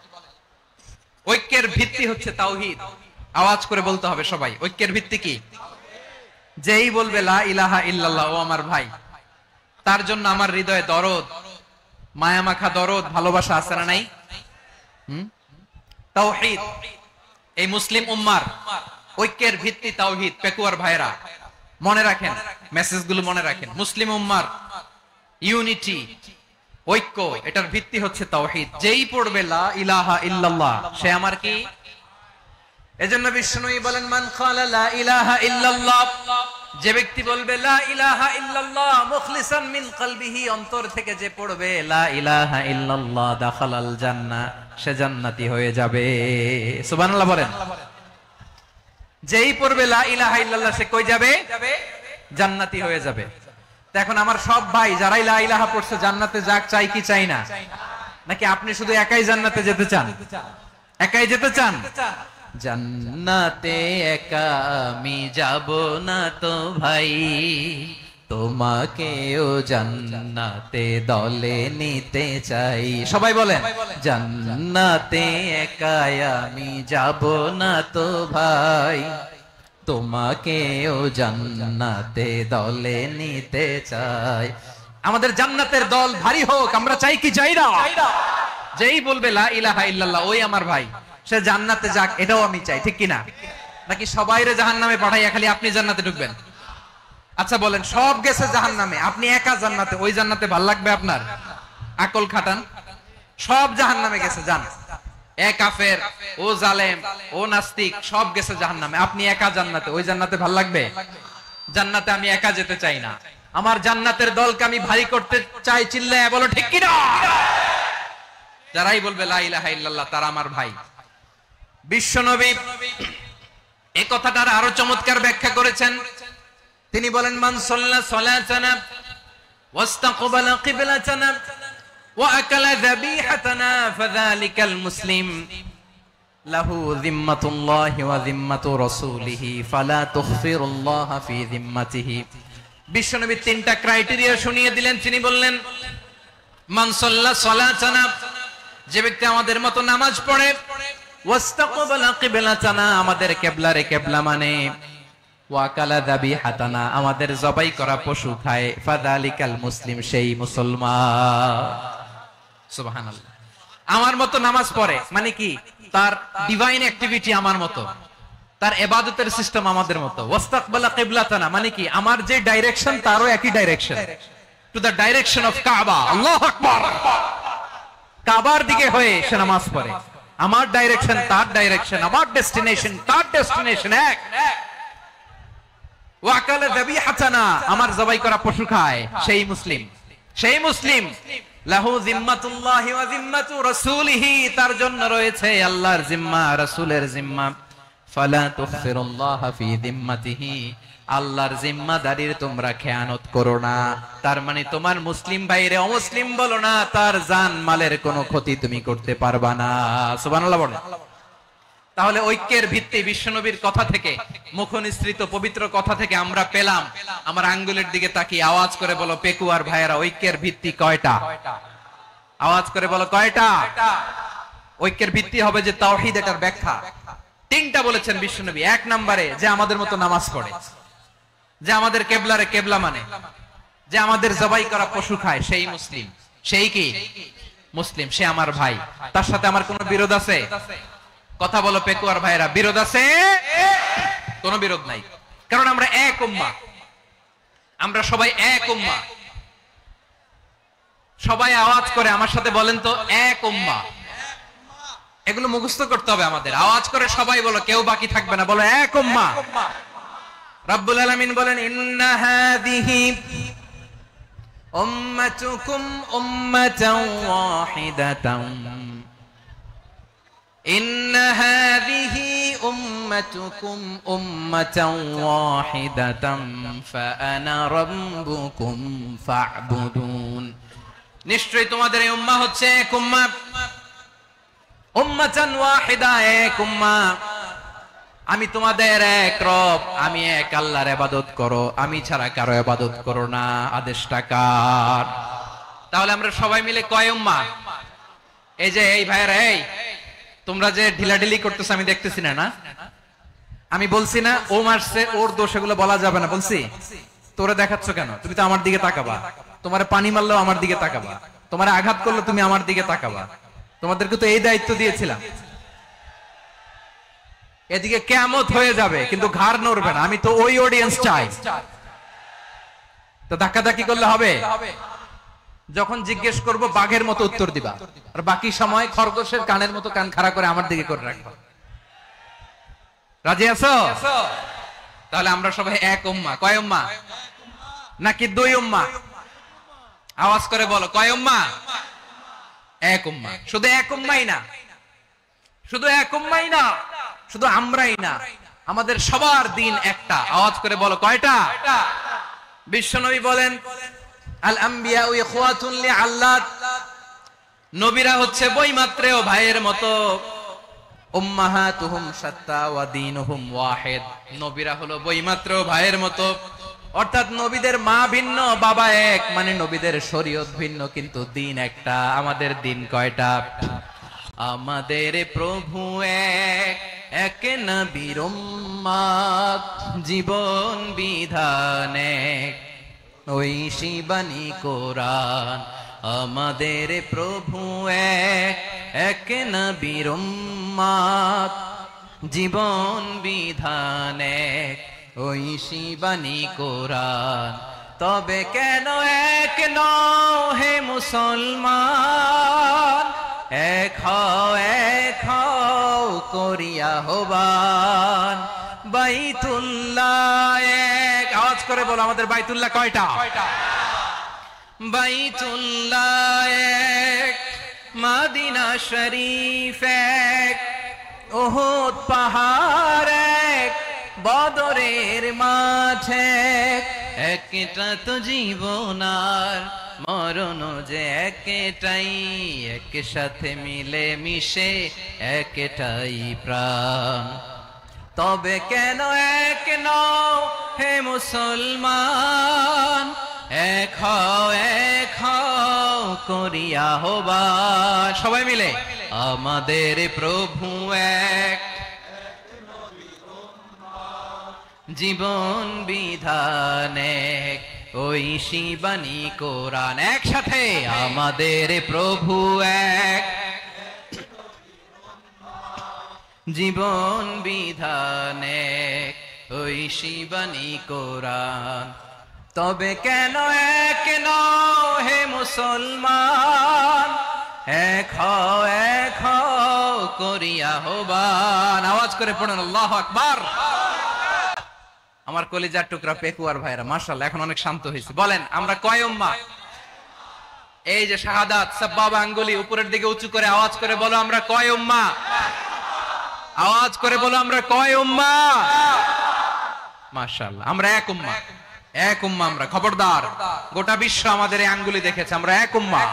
Speaker 2: ঐক্যের ভিত্তি হচ্ছে তাওহীদ। আওয়াজ করে বলতে হবে সবাই, ঐক্যের ভিত্তি কি? যেই বলবে লা ইলাহা ইল্লাল্লাহ, ও আমার ভাই, তার জন্য আমার হৃদয়ে দরদ, মায়ামাখা দরদ, ভালোবাসা আছে না নাই? তাওহীদ। এই মুসলিম উম্মার ঐক্যের ভিত্তি তাওহীদ। পেকুয়ার ভাইরা মনে রাখেন, মেসেজগুলো মনে রাখেন। মুসলিম উম্মার ইউনিটি, ঐক্য, এটার ভিত্তি হচ্ছে তাওহীদ। যেই পড়বে লা ইলাহা ইল্লাল্লাহ, সে আমার কি? এজন্য বিষ্ণুই বলেন, মান ক্বালা লা ইলাহা ইল্লাল্লাহ, যে ব্যক্তি বলবে লা ইলাহা ইল্লাল্লাহ মুখলিসান মিন কলবিহি, অন্তর থেকে যে পড়বে লা ইলাহা ইল্লাল্লাহ, দাখালাল জান্নাহ, সে জান্নাতি হয়ে যাবে। সুবহানাল্লাহ বলেন। যেই পড়বে লা ইলাহা ইল্লাল্লাহ, সে কই যাবে? জান্নাতি হয়ে যাবে। তো এখন আমার সব ভাই যারাই লা ইলাহা পড়ছে জান্নাতে যাক, চাই কি চাই না? নাকি আপনি শুধু একাই জান্নাতে যেতে চান? একাই যেতে চান? জান্নাতে একা আমি যাব না তো ভাই, তোমাকেও জান্নাতে দলে নিতে চাই। সবাই বলেন, জান্নাতে একা আমি যাব না তো ভাই, তোমাকেও জান্নাতে দলে নিতে চাই। আমাদের জান্নাতের দল ভারী হোক, আমরা চাই কি চাই না? যেই বলবে লা ইলাহা ইল্লাল্লাহ, ওই আমার ভাই, সে জান্নাতে যাক, এটাও আমি চাই, ঠিক কিনা? নাকি সবাইরে জাহান্নামে পাঠাইয়া খালি আপনি জান্নাতে ঢুকবেন? আচ্ছা বলেন, সব গেছে জাহান্নামে, আপনি একা জান্নাতে, ওই জান্নাতে ভাল লাগবে আপনার? আকল খাটান। সব জাহান্নামে গেছে, যান। এ কাফের, ও জালেম, ও নাস্তিক, সব গেছে জাহান্নামে, আপনি একা জান্নাতে, ওই জান্নাতে ভাল লাগবে? জান্নাতে আমি একা যেতে চাই না, আমার জান্নাতের দলকে আমি ভারী করতে চাই। চিল্লায় বলো ঠিক কিনা? যারাই বলবে লা ইলাহা ইল্লাল্লাহ, তারা আমার ভাই। বিশ্বনবী এই কথাটার আরো চমৎকার ব্যাখ্যা করেছেন। তিনি বলেন, মান সাল্লা সালাতানা ওয়াস্তাকবালা কিবলাতানা ওয়া আকালা যাবিহাতানা ফাযালিকাল মুসলিম লাহু যিম্মাতুল্লাহি ওয়া যিম্মাতু রাসূলিহি ফালা তুখফিরুল্লাহা ফি যিম্মাতিহি। বিশ্বনবী তিনটা ক্রাইটেরিয়া শুনিয়ে দিলেন। তিনি বললেন, মান সাল্লা সালাতানা, যে ব্যক্তি আমাদের মতো নামাজ পড়ে, ওয়াস্তাকবালা কিবলাতানা, আমাদের কিবলারে কিবলা মানে, ওয়াকালা যাবিহাতানা, আমাদের জবাই করা পশু খায়, ফাযালিকাল মুসলিম, সেই মুসলমান। সুবহানাল্লাহ। আমার মতো নামাজ পড়ে মানে কি, তার ডিভাইন অ্যাক্টিভিটি আমার মতো, তার ইবাদতের সিস্টেম আমাদের মতো। ওয়াস্তাকবালা কিবলাতানা মানে কি, আমার যে ডাইরেকশন তারও একই direction, to the direction of কাবা। আল্লাহু আকবার। কাবার দিকে হয়ে সে নামাজ পড়ে। আমার ডাইরেকশন তার ডাইরেকশন, আমার ডেস্টিনেশন তার ডেস্টিনেশন এক। ওয়াকালা যাবিহাতানা, আমার জবাই করা পশু খায়, সেই মুসলিম, সেই মুসলিম। লাহু জিম্মাতুল্লাহি ওয়া জিম্মাতু রাসূলিহি, তার জন্য রয়েছে আল্লাহর জিম্মা, রাসূলের জিম্মা। ফালা তুখফিরুল্লাহা ফি জিম্মাতিহি, আল্লাহর জিম্মাদারির তোমরা খেয়ানত করো না। তার মানে তোমার মুসলিম ভাইরে অমুসলিম বলো না, তার জান মালের কোনো ক্ষতি তুমি করতে পারবা না। সুবহানাল্লাহ বলেন। তাহলে ঐক্যের ভিত্তি বিশ্বনবীর কথা থেকে, মুখনিসৃত পবিত্র কথা থেকে আমরা পেলাম। আমার আঙ্গুলের দিকে তাকিয়ে আওয়াজ করে বলো পেকুয়ার ভাইয়েরা, ঐক্যের ভিত্তি কয়টা? আওয়াজ করে বলো কয়টা? ঐক্যের ভিত্তি হবে যে তাওহীদ, এটার ব্যাখ্যা তিনটা বলেছেন বিশ্বনবী। এক নম্বরে, যে আমাদের মতো নামাজ পড়ে, যে আমাদের কেবলারে কেবলা মানে, যে আমাদের জবাই করা পশু খায়, সেই মুসলিম। সেই কি মুসলিম? সে আমার ভাই, তার সাথে আমার কোনো বিরোধ আছে? কথা বলো পেকুয়ার ভাইরা, বিরোধ আছে? কোনো বিরোধ নাই, কারণ আমরা এক উম্মাহ, আমরা সবাই এক উম্মাহ। সবাই আওয়াজ করে আমার সাথে বলেন তো, এক উম্মাহ। এগুলো মুখস্থ করতে হবে আমাদের। আওয়াজ করে সবাই বলো, কেউ বাকি থাকবে না, বলো এক উম্মাহ। রব্বুল আলামিন বলেন, ইন্না হাযিহি উম্মাতুকুম উম্মাতান ওয়াহিদাতান, ইন্না হাযিহি উম্মাতুকুম উম্মাতান ওয়াহিদাতান ফাআনা রাব্বুকুম ফা'বুদুন। নিশ্চয়ই তোমাদের এই উম্মাহ হচ্ছে এক উম্মাহ, উম্মাতান ওয়াহিদা, এক উম্মাহ। আমি তোমাদের এক রব, আমি এক আল্লাহর ইবাদত করো, আমি ছাড়া কারো ইবাদত করো না। আদেশটা কার? তাহলে আমরা সবাই মিলে কয় উম্মাহ? এই যে এই ভাইরা, এই তোমরা যে ঢিলাঢিলি করতেছ আমি দেখতেছি না, না আমি বলছি না ও মারছে ওর দোষ, এগুলো বলা যাবে না। বলছি তোরে দেখাচ্ছ কেন? তুমি তো আমার দিকে তাকাবা। তোমারে পানি মারলেও আমার দিকে তাকাবা, তোমারে আঘাত করলে তুমি আমার দিকে তাকাবা। তোমাদেরকে তো এই দায়িত্ব দিয়েছিলাম। এদিকে কিয়ামত হয়ে যাবে কিন্তু ঘাড় নড়বে না। আমি তো ওই অডিয়েন্স চাই। তো ধাক্কাধাক্কি করলে হবে? যখন জিজ্ঞেস করব বাঘের মতো উত্তর দিবা, আর বাকি সময় খরগোশের কানের মতো কান খাড়া করে আমার দিকে করে রাখবা। রাজি আছো? তাহলে আমরা সবাই এক উম্মাহ। কয় উম্মাহ? নাকি দুই উম্মাহ? আওয়াজ করে বলো, কয় উম্মাহ? এক উম্মাহ। শুধু এক উম্মাহই না, শুধু এক উম্মাহই না, শুধু আমরাই না, আমাদের সবার দিন একটা। আওয়াজ করে বলো কয়টা? বিশ্বনবী বলেন, আল আম্বিয়া ইখওয়াতুন লিআল্লাত, নবীরা হচ্ছে বৈমাত্রেয় ভাইয়ের মতো। উম্মাহাতুহুম শাত্তা ওয়া দীনুহুম ওয়াহিদ, নবীরা হলো বৈমাত্রেয় ভাইয়ের মতো। অর্থাৎ নবীদের মা ভিন্ন, বাবা এক, মানে নবীদের শরীয়ত ভিন্ন, কিন্তু দিন একটা। আমাদের দিন কয়টা? আমাদের প্রভু এক, এক নবীর উম্মত, জীবন বিধান এক, ঐশী বাণী কোরআন। আমাদের প্রভু এক, এক নবীর উম্মত, জীবন বিধান এক, ঐশী বাণী কোরআন। তবে কেন এক নও হে মুসলমান? এক হও করিয়া আহ্বান। বাইতুল্লাহ এক। আওয়াজ করে বলো, আমাদের বাইতুল্লাহ কয়টা? বাইতুল্লাহ এক, মদিনা শরীফ এক, উহুদ পাহাড় এক, বদরের মাঠ এক। একটা তো জীবন আর মরণ যে একটাই, একসাথে মিলে মিশে একটাই প্রাণ। তবে কেন এক নও হে মুসলমান? এক হও করিয়া আহ্বান। সবাই মিলে আমাদের প্রভু এক, জীবন বিধান এক, ঐশী বাণী কোরআন। একসাথে আমাদের প্রভু এক, জীবন বিধান এক, ঐশী বাণী কোরআন। তবে কেন এক নও হে মুসলমান, এক হও করিয়া আহ্বান। আওয়াজ করে পড়ুন আল্লাহু আকবার। আমার কলিজার টুকরা পেকুয়ার ভাইরা মাশাআল্লাহ এখন অনেক শান্ত হয়েছে। বলেন আমরা কয় উম্মাহ? এই যে শাহাদাত সাব্বাবা আঙ্গুলি উপরের দিকে উঁচু করে আওয়াজ করে বলো আমরা কয় উম্মাহ? আওয়াজ করে বলো আমরা কয় উম্মাহ? মাশাআল্লাহ আমরা এক উম্মাহ, এক উম্মাহ আমরা। খবরদার, গোটা বিশ্ব আমাদের এই আঙ্গুলি দেখেছে, আমরা এক উম্মাহ।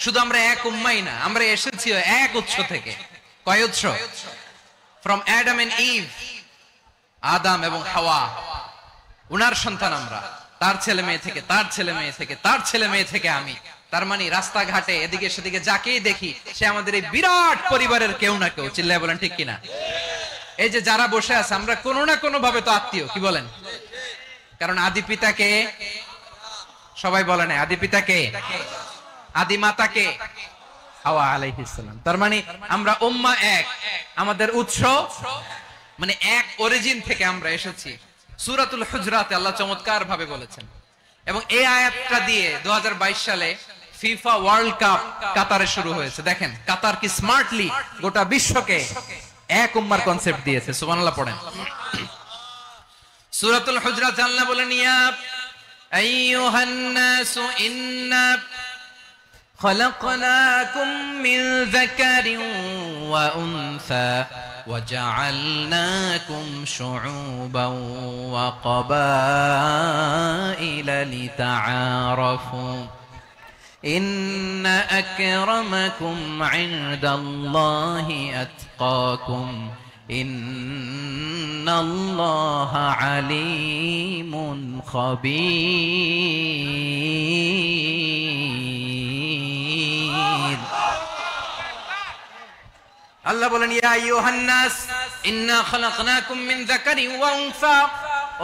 Speaker 2: শুধু আমরা এক উম্মাই না, আমরা এসেছি এক উৎস থেকে। কয় উৎস? ফ্রম অ্যাডাম এন্ড ইভ, আদম এবং হাওয়া, উনার সন্তান আমরা। তার ছেলে মেয়ে থেকে, তার ছেলে মেয়ে থেকে, তার ছেলে মেয়ে থেকে আমি। তার মানে রাস্তাঘাটে এদিকে সেদিকে যাকেই দেখি সে আমাদের এই বিরাট পরিবারের কেউ না কেউ। চিল্লায় বলেন ঠিক কিনা? এই যে যারা বসে আছে আমরা কোনো না কোনো ভাবে তো আত্মীয়, কি বলেন? কারণ আদি পিতাকে সবাই বলে না, আদি পিতাকে, আদি মাতাকে হাওয়া আলাইহিস সালাম। তার মানে আমরা উম্মাহ এক, আমাদের উৎস মানে এক অরিজিন থেকে আমরা এসেছি। সূরাতুল হুজরাতে আল্লাহ চমৎকার ভাবে বলেছেন। এবং এই আয়াতটা দিয়ে 2022 সালে ফিফা ওয়ার্ল্ড কাপ কাতারে শুরু হয়েছে। দেখেন কাতার কি স্মার্টলি গোটা বিশ্বকে এক উম্মার কনসেপ্ট দিয়েছে। সুবহানাল্লাহ পড়েন। সূরাতুল হুজরাত আল্লাহ বলেন ইয়া আইয়ুহান নাসু ইন্না خلقناكم من ذكر وأنثى وجعلناكم شعوبا وقبائل لتعارفوا إن أكرمكم عند الله أتقاكم إن الله عليم خبير। আল্লাহ বলেন ইয়া আইয়ুহান নাস ইন্না খালাকনাকুম মিন যাকারিন ওয়া উনসা।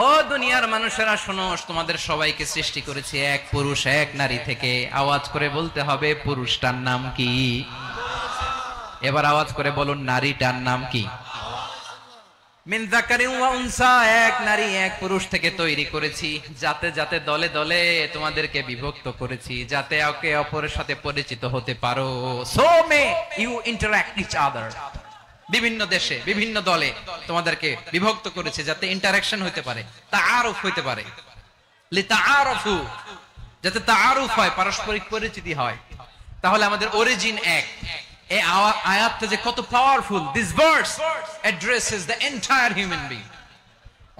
Speaker 2: ও দুনিয়ার মানুষেরা শোনো, তোমাদের সবাইকে সৃষ্টি করেছি এক পুরুষ এক নারী থেকে। আওয়াজ করে বলতে হবে পুরুষটার নাম কি? এবার আওয়াজ করে বলুন নারীটার নাম কি? মিন যাকারিন ওয়া উনসা, এক নারী এক পুরুষ থেকে তৈরি করেছি। যাতে যাতে দলে দলে তোমাদেরকে বিভক্ত করেছি, যাতে একে অপরের সাথে পরিচিত হতে পারো। So may you interact each other. বিভিন্ন দেশে বিভিন্ন দলে তোমাদেরকে বিভক্ত করেছে যাতে ইন্টারঅ্যাকশন হতে পারে, তাআরুফ হতে পারে। লিতাআরফু, যাতে তাআরুফ হয়, পারস্পরিক পরিচিতি হয়। তাহলে আমাদের অরিজিন এক। এই আয়াতটা যে কত powerful. This verse addresses the entire human being.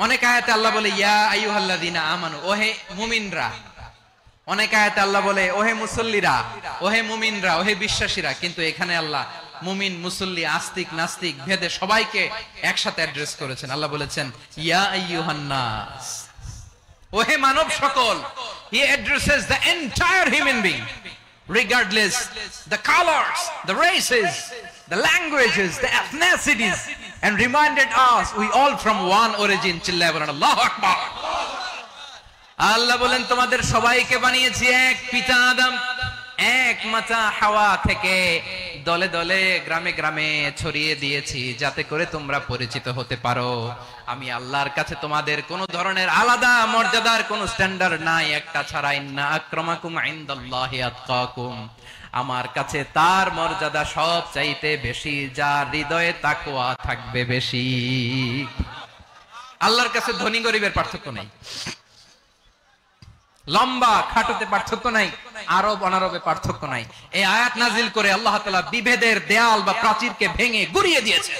Speaker 2: অনেক আয়াতে আল্লাহ বলে ইয়া আইয়ুহাল্লাযীনা আমানু, ওহে মুমিনরা। অনেক আয়াতে আল্লাহ বলে ওহে মুসল্লিরা, ওহে মুমিনরা, ওহে বিশ্বাসীরা। কিন্তু এখানে আল্লাহ মুমিন মুসল্লি আস্তিক নাস্তিক ভেদে সবাইকে একসাথে অ্যাড্রেস করেছেন। আল্লাহ বলেছেন ইয়া আইয়ুহান নাস, ওহে মানব সকল। হি addresses the entire human being regardless the colors, the races, the languages, the ethnicities, and reminded us we all from one origin. Chillaya bolen Allahu Akbar। আল্লাহ বলেন তোমাদের সবাইকে বানিয়েছি এক পিতা আদম, এক মাতা হাওয়া থেকে। দলে দলে গ্রামে গ্রামে ছড়িয়ে দিয়েছি যাতে করে তোমরা পরিচিত হতে পারো। আমি আল্লাহর কাছে তোমাদের কোন ধরনের আলাদা মর্যাদার কোন স্ট্যান্ডার্ড নাই একটা ছাড়া। ইন্না আক্রামাকুম ইনদাল্লাহি আতকাকুম, আমার কাছে তার মর্যাদা সব চাইতে বেশি যার হৃদয়ে তাকওয়া থাকবে বেশি। আল্লাহর কাছে ধনী গরিবের পার্থক্য নেই, লম্বা খাটোতে পার্থক্য নাই, আরব অনারবে পার্থক্য নাই। এই আয়াত নাজিল করে আল্লাহ তাআলা বিভেদের দেয়াল বা প্রাচীরকে ভেঙে গুড়িয়ে দিয়েছে।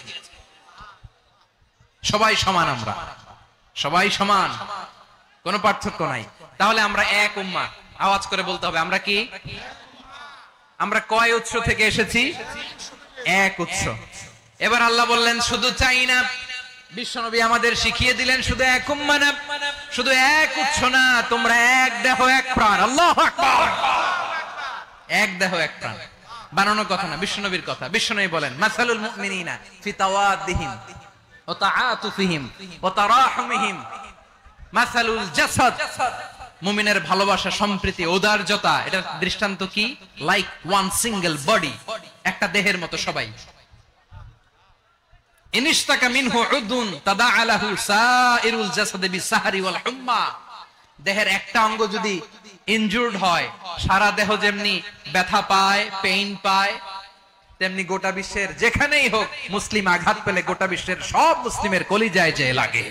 Speaker 2: সবাই সমান, আমরা সবাই সমান, কোনো পার্থক্য নাই। তাহলে আমরা এক উম্মাহ। আওয়াজ করে বলতে হবে আমরা কি? আমরা কয় উৎস থেকে এসেছি? এক উৎস। এবার আল্লাহ বললেন শুধু চাই না, বিশ্বনবী আমাদের শিখিয়ে দিলেন শুধু এক উম্মাহ না, শুধু এক উৎস না, তোমরা এক দেহ এক প্রাণ। আল্লাহু আকবার। এক দেহ এক প্রাণ। বানানো কথা না, বিশ্বনবীর কথা। বিশ্বনবী বলেন মাসালুল মুমিনিনা ফি তাওয়াদ্দিহিম ওয়া তাআতুফিহিম ওয়া তারাহুমিহিম মাসালুল জাসাদ, মুমিনের ভালোবাসা, সম্প্রীতি, ঔদার্যতা, এটার দৃষ্টান্ত কি? লাইক ওয়ান সিঙ্গেল বডি, একটা দেহের মতো সবাই। ইনিশতাকা মিনহু উদুন তাদাআ লাহু সাইরুল জাসাদি বিসাহরি ওয়াল হুম্মা, দেহের একটা অঙ্গ যদি ইনজুরড হয়, সারা দেহ যেমনি ব্যথা পায়, পেইন পায়, তেমনি গোটা বিশ্বের যেখানেই হোক মুসলিম আঘাত পেলে গোটা বিশ্বের সব মুসলিমের কলিজায় যে লাগে,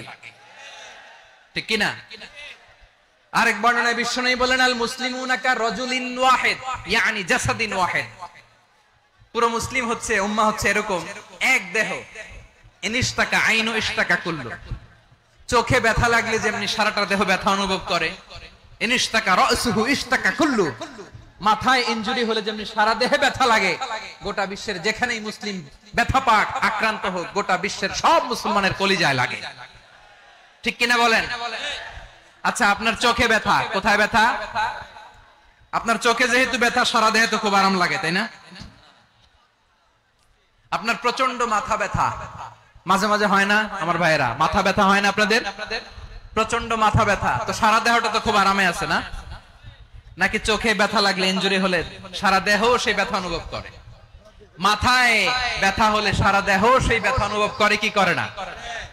Speaker 2: ঠিক কি না? আরেক বর্ণনায় বিশ্বনবী বলেন আল মুসলিমুনা কা রাজুলিন ওয়াহিদ ইয়ানি জাসাদিন ওয়াহিদ, পুরো মুসলিম হচ্ছে, উম্মাহ হচ্ছে এরকম এক দেহ। ইনিশতাকা আইনু ইশতাকা কুল্লু, চোখে ব্যথা লাগলে যেমনি সারাটা দেহ ব্যথা অনুভব করে, ইনিশতাকা রাসুহু ইশতাকা কুল্লু, মাথায় ইনজুরি হলে যেমনি সারা দেহে ব্যথা লাগে, গোটা বিশ্বের যেখানেই মুসলিম ব্যথা পাক, আক্রান্ত হোক, গোটা বিশ্বের সব মুসলমানের কলিজায় লাগে, ঠিক কিনা বলেন? আচ্ছা, আপনার চোখে ব্যথা, কোথায় ব্যথা? আপনার চোখে যেহেতু ব্যথা, সারা দেহে তো খুব আরাম লাগে, তাই না? আপনার প্রচন্ড মাথা ব্যথা মাঝে মাঝে হয় না আমার ভাইয়েরা? মাথা ব্যথা হয় না আপনাদের? প্রচন্ড মাথা ব্যথা, তো সারা দেহটা তো খুব আরামে আছে না? নাকি চোখে ব্যথা লাগলে, ইনজুরি হলে সারা দেহ সেই ব্যথা অনুভব করে? মাথায় ব্যথা হলে সারা দেহ সেই ব্যথা অনুভব করে কি করে না?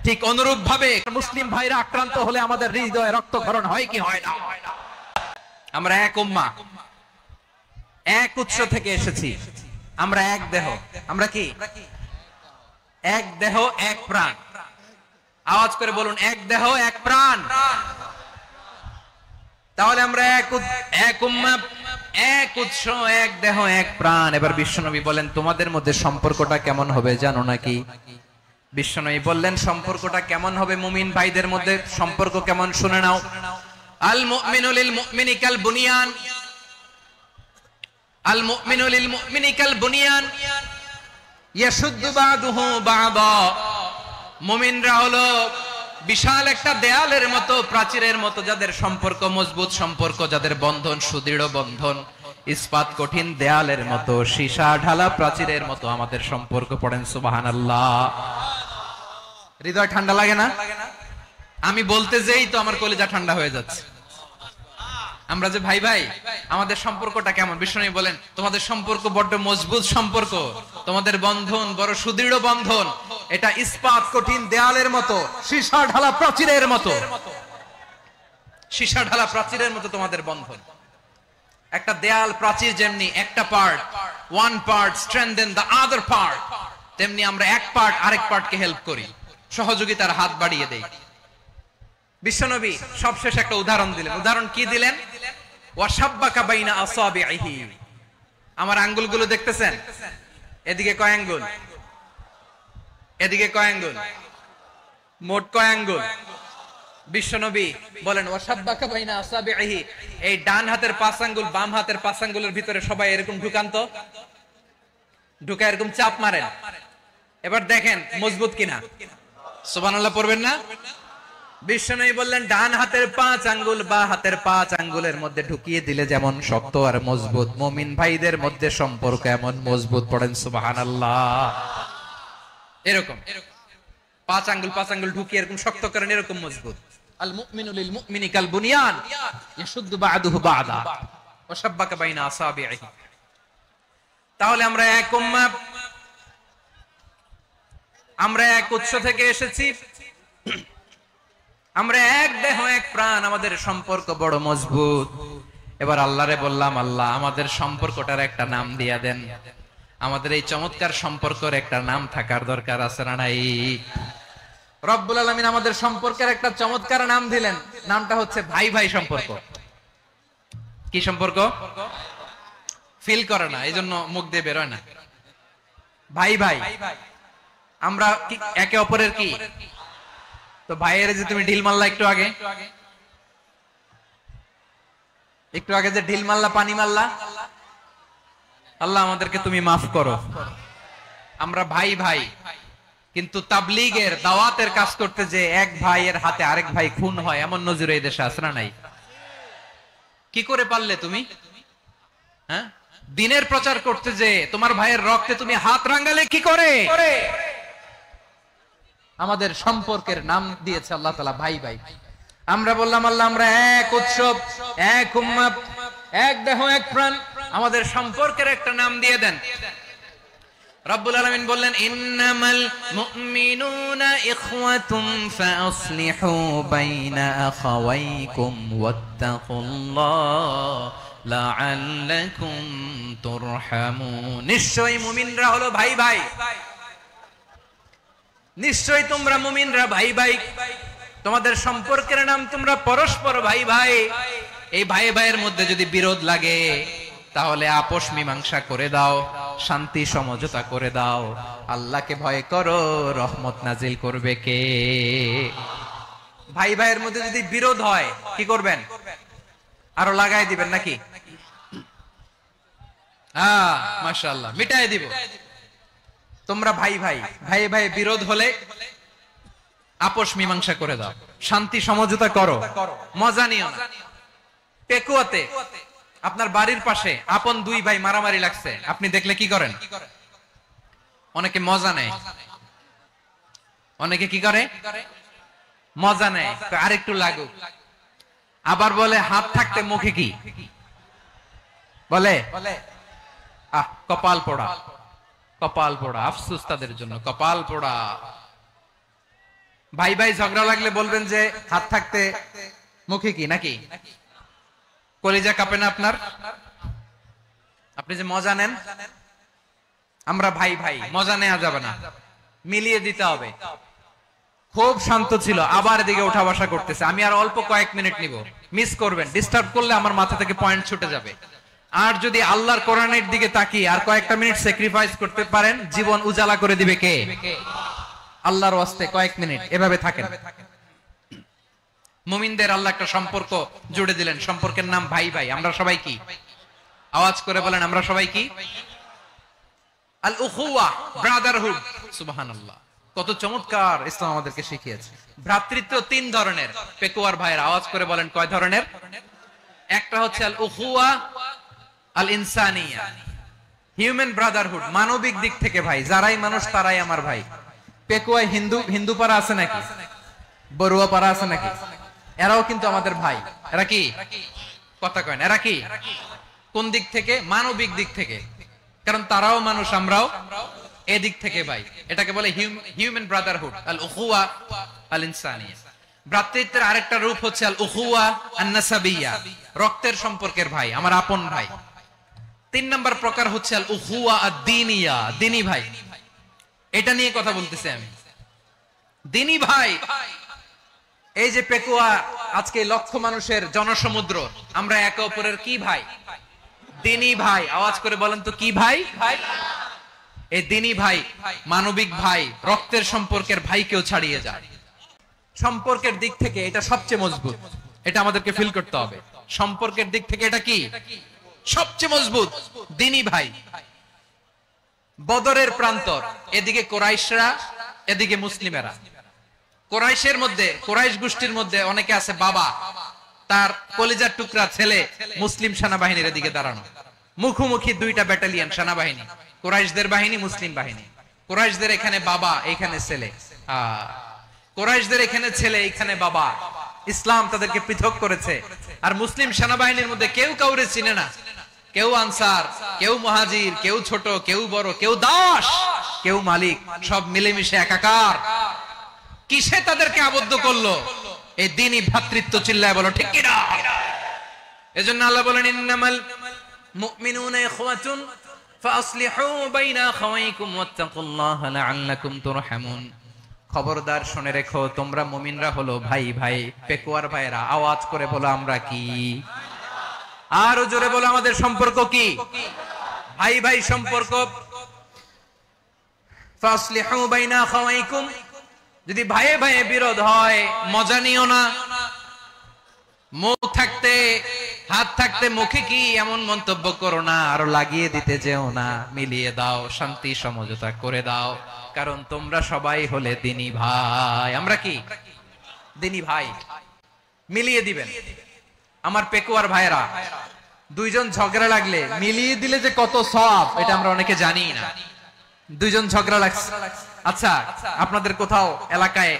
Speaker 2: ঠিক অনুরূপ ভাবে মুসলিম ভাইরা আক্রান্ত হলে আমাদের হৃদয়ে রক্তক্ষরণ হয় কি হয় না? আমরা এক উম্মাহ, এক উৎস থেকে এসেছি, আমরা এক দেহ। আমরা কি? এক দেহ এক প্রাণ। আওয়াজ করে বলুন, এক দেহ এক প্রাণ। তাহলে আমরা এক উম্মাহ, এক উৎস, এক দেহ এক প্রাণ। এবার বিশ্বনবী বলেন তোমাদের মধ্যে সম্পর্কটা কেমন হবে জানো নাকি? বিশ্বনবী বললেন সম্পর্কটা কেমন হবে মুমিন ভাইদের মধ্যে, সম্পর্ক কেমন শুনে নাও। আল মুমিনু লিল মুমিনি কাল বুনিয়ান, আল মুমিনু লিল মুমিনি কাল বুনিয়ান ইয়াশুদ্দু বাদুহু বাদা, মুমিনরা হলো বিশাল একটা দেয়ালের মতো, প্রাচীরের মতো, যাদের সম্পর্ক মজবুত সম্পর্ক, যাদের বন্ধন সুদৃঢ় বন্ধন, ইস্পাত কঠিন দেয়ালের মতো, সীসা ঢালা প্রাচীরের মতো আমাদের সম্পর্ক। পড়েন সুবহানাল্লাহ। হৃদয় ঠান্ডা লাগে না? আমি বলতে যেই তো আমার কলিজা ঠান্ডা হয়ে যাচ্ছে। আমরা যে ভাই ভাই, আমাদের সম্পর্কটা কেমন? বিশ্বনবী বলেন তোমাদের সম্পর্ক বড্ড মজবুত সম্পর্ক, তোমাদের বন্ধন বড় সুদৃঢ় বন্ধন, এটা ইস্পাত কঠিন দেয়ালের মতো, সীসা ঢালা প্রাচীরের মতো, সীসা ঢালা প্রাচীরের মতো তোমাদের বন্ধন। একটা দেয়াল প্রাচীর যেমনি একটা part, one part strengthen the other part, তেমনি আমরা এক পার্ট আরেক পার্টকে হেল্প করি, সহযোগিতার হাত বাড়িয়ে দেই। বিশ্বনবী সবশেষ একটা উদাহরণ দিলেন। উদাহরণ কি দিলেন? ওয়াশাব্বাকা বাইনা আসাবিহি, আমার আঙ্গুলগুলো দেখতেছেন? এদিকে কয় আঙ্গুল, এদিকে কয় আঙ্গুল, মোট কয় আঙ্গুল? বিশ্বনবী বলেন ওয়াশাব্বাকা বাইনা আসাবিহি, এই ডান হাতের 5 আঙ্গুল বাম হাতের 5 আঙ্গুলের ভিতরে সবাই এরকম ঢুকান্ত, ঢুকা এরকম চাপ মারেন। এবার দেখেন মজবুত কিনা। সুবহানাল্লাহ পড়বেন না? বিশ্বনবী বললেন ডান হাতের 5 আঙ্গুল বা হাতের 5 আঙ্গুলের মধ্যে ঢুকিয়ে দিলে যেমন শক্ত আর মজবুত, মুমিন ভাইদের মধ্যে সম্পর্ক এমন মজবুত। পড়েন সুবহানাল্লাহ। এরকম 5 আঙ্গুল ঢুকিয়ে এরকম শক্ত করেন, এরকম মজবুত। আল মুমিনু লিল মুমিনি কাল বুনিয়ান ইয়াশুদ্দু বা'দুহু বা'দা ওয়া শাব্বাকা বাইনা আসাবিহি। তাহলে আমরা এক উম্মাহ, আমরা এক উৎস থেকে এসেছি, আমরা এক দেহ এক প্রাণ, আমাদের সম্পর্ক বড় মজবুত। এবার আল্লাহরে বললাম আল্লাহ আমাদের সম্পর্কটার একটা নাম দিয়া দেন, আমাদের এই চমৎকার সম্পর্কের একটা নাম থাকার দরকার আছে না নাই? রব্বুল আলামিন আমাদের সম্পর্কের একটা চমৎকার নাম দিলেন, নামটা হচ্ছে ভাই ভাই সম্পর্ক। কি সম্পর্ক? ফিল করে না, এই জন্য মুখ দিয়ে বেরোয় না। ভাই ভাই, আমরা একে অপরের কি? তো ভাইয়ের যে তুমি ঢিল মারলা একটু আগে, একটু আগে যে ঢিল মারলা, পানি মারলা, আল্লাহ আমাদেরকে তুমি মাফ করো। আমরা ভাই ভাই, কিন্তু তাবলীগের দাওয়াতের কাজ করতে যে এক ভাইয়ের হাতে আরেক ভাই খুন হয়, এমন নজির এই দেশে আছে না নাই? কি করে পারলে তুমি? হ্যাঁ, দিনের প্রচার করতে যে তোমার ভাইয়ের রক্তে তুমি হাত রাঙ্গালে কি করে? আমাদের সম্পর্কের নাম দিয়েছে আল্লাহ তাআলা ভাই ভাই। আমরা বললাম আল্লাহ আমরা এক উৎসব, এক উম্মাহ, এক দেহ, এক প্রাণ, আমাদের সম্পর্কের একটা নাম দিয়ে দেন। রব্বুল আলামিন বললেন ইন্নামাল মুমিনুনা ইখওয়াতুম ফাআসলিহু বাইনা আখাওয়াইকুম ওয়াত্তাকুল্লাহ লাআল্লাকুম তুরহামুন। নিশ্চয়ই মুমিনরা হলো ভাই ভাই, নিশ্চয়ই তোমরা মুমিনরা ভাই ভাই, তোমাদের সম্পর্কের নাম তোমরা পরস্পর ভাই ভাই। এই ভাই ভাইয়ের মধ্যে যদি বিরোধ লাগে তাহলে আপোষ মীমাংসা করে দাও, শান্তি সমঝোতা করে দাও। আল্লাহকে ভয় করো, রহমত নাজিল করবে কে? ভাই ভাইয়ের মধ্যে যদি বিরোধ হয় কি করবেন? আরো লাগাই দিবেন নাকি? মাশাআল্লাহ, মিটাই দিব। তোমরা ভাই ভাই, ভাই ভাই বিরোধ হলে আপোষ মীমাংসা করে দাও, শান্তি সমঝোতা করো, মজা নিও না। পেকুয়াতে আপনার বাড়ির পাশে আপন দুই ভাই মারামারি লাগছে, আপনি দেখলে কি করেন? অনেকে মজা নেয়, অনেকে কি করে? মজা নেয়, আরেকটু লাগুক। আবার বলে হাত থাকতে মুখে কি বলে? কপাল পোড়া, কপাল পোড়া। আফসোস তাদের জন্য, কপাল পোড়া। ভাই ভাই ঝগড়া লাগলে বলবেন যে হাত থাকতে মুখে কি, নাকি? কলিজা কাঁপে না আপনার? আপনি যে মজা নেন। আমরা ভাই ভাই, মজা নেওয়া যাবে না, মিলিয়ে দিতে হবে। খুব শান্ত ছিল, আবার এদিকে ওঠা বসা করতেছে। আমি আর অল্প কয়েক মিনিট নিব, মিস করবেন। ডিস্টার্ব করলে আমার মাথা থেকে পয়েন্ট ছুটে যাবে। আর যদি আল্লাহর কোরআনের দিকে তাকিয়ে আর কয়েকটা মিনিট স্যাক্রিফাইস করতে পারেন, জীবন উজালা করে দিবে কে? আল্লাহর ওয়াস্তে কয়েক মিনিট এভাবে থাকেন। মুমিনদের আল্লাহ একটা সম্পর্ক জুড়ে দিলেন, সম্পর্কের নাম ভাই ভাই। আমরা সবাই কি? আওয়াজ করে বলেন, আমরা সবাই কি? আল উখুয়া, ব্রাদারহুড। সুবহানাল্লাহ, কত চমৎকার ইসলাম আমাদেরকে শিখিয়েছে। ভ্রাতৃত্ব তিন ধরনের। পেকুয়ার ভাইয়ের আওয়াজ করে বলেন, কয় ধরনের? একটা হচ্ছে আল উখুয়া আল ইনসানিয়া, হিউম্যান ব্রাদারহুড, মানবিক দিক থেকে ভাই। যারাই মানুষ তারাই আমার ভাই। পেকুয়ায় হিন্দু পাড়া আছে নাকি? বড়ুয়া পাড়া আছে নাকি? এরাও কিন্তু আমাদের ভাই। এরা কি? কথা কয় না, এরা কি? কোন দিক থেকে? মানবিক দিক থেকে। কারণ তারাও মানুষ, আমরাও এদিক থেকে ভাই। এটাকে বলে হিউম্যান ব্রাদারহুড, আল উখুয়া আল ইনসানিয়া। ভ্রাতৃত্বের আরেকটা রূপ হচ্ছে আল উখুয়া আন নাসাবিয়া, রক্তের সম্পর্কের ভাই, আমার আপন ভাই। তিন নম্বর প্রকার হচ্ছে আল উখুয়া আদ দীনিয়া, দিনী ভাই। এটা নিয়ে কথা বলতেছি আমি, দিনী ভাই। এই যে পেকুয়া, আজকে লক্ষ মানুষের জনসমুদ্র, আমরা একে অপরের কি ভাই? দিনী ভাই। আওয়াজ করে বলেন তো, কি ভাই? এই দিনী ভাই, মানবিক ভাই, রক্তের সম্পর্কের ভাইকেও ছাড়িয়ে যায়। সম্পর্কের দিক থেকে এটা সবচেয়ে মজবুত, এটা আমাদেরকে ফিল করতে হবে। সম্পর্কের দিক থেকে এটা কি? সবচেয়ে মজবুত, দিনী ভাই। বদরের প্রান্তর, এদিকে কোরাইশরা, এদিকে মুসলিমেরা। কোরাইশের মধ্যে, কোরাইশ গোষ্ঠীর মধ্যে অনেকে আছে বাবা, তার কলিজার টুকরা ছেলে মুসলিম সেনাবাহিনীর এদিকে দাঁড়ানো। মুখোমুখি দুইটা ব্যাটালিয়ন সেনাবাহিনী, কোরাইশদের বাহিনী, মুসলিম বাহিনী। কোরাইশদের এখানে বাবা, এখানে ছেলে। কোরাইশদের এখানে ছেলে, এখানে বাবা। ইসলাম তাদেরকে পৃথক করেছে। আর মুসলিম সেনাবাহিনীর মধ্যে কেউ কাউরে চিনে না। কেউ আনসার, কেউ মুহাজির, কেউ ছোট, কেউ বড়, কেউ দাস, কেউ মালিক, সব মিলেমিশে একাকার। কিসে তাদেরকে আবদ্ধ করলো? এই দ্বীনি ভ্রাতৃত্ব। চিল্লায় বলো ঠিক কিনা? এজন্য আল্লাহ বলেন, ইন্নামাল মুমিনুনা ইখওয়াতুন ফাসলিহু বাইনা আখাওয়াইকুম ওয়াত্তাকুল্লাহা লাআল্লাকুম তুরহামুন। খবরদার শুনে রেখো, তোমরা মুমিনরা হলো ভাই ভাই। পেকুয়ার ভাইরা আওয়াজ করে বলো, আমরা কি? আরো জোরে বলো, আমাদের সম্পর্ক কি? ভাই ভাই সম্পর্ক। ফাসলিহু বাইনা আখাওয়াইকুম, যদি ভাইয়ে ভাইয়ে বিরোধ হয় মজা নিও না। মুখ থাকতে, হাত থাকতে মুখে কি এমন মন্তব্য করো না, আরো লাগিয়ে দিতে যেও না। মিলিয়ে দাও, শান্তি সমঝোতা করে দাও। কারণ তোমরা সবাই হলে দিনী ভাই। আমরা কি? দিনী ভাই। মিলিয়ে দিবেন। আমার পেকুয়ার ভাইরা, দুইজন ঝগড়া লাগলে মিলিয়ে দিলে যে কত সওয়াব এটা আমরা অনেকে জানি না। দুইজন ঝগড়া লাগছে, আচ্ছা আপনাদের কোথাও এলাকায়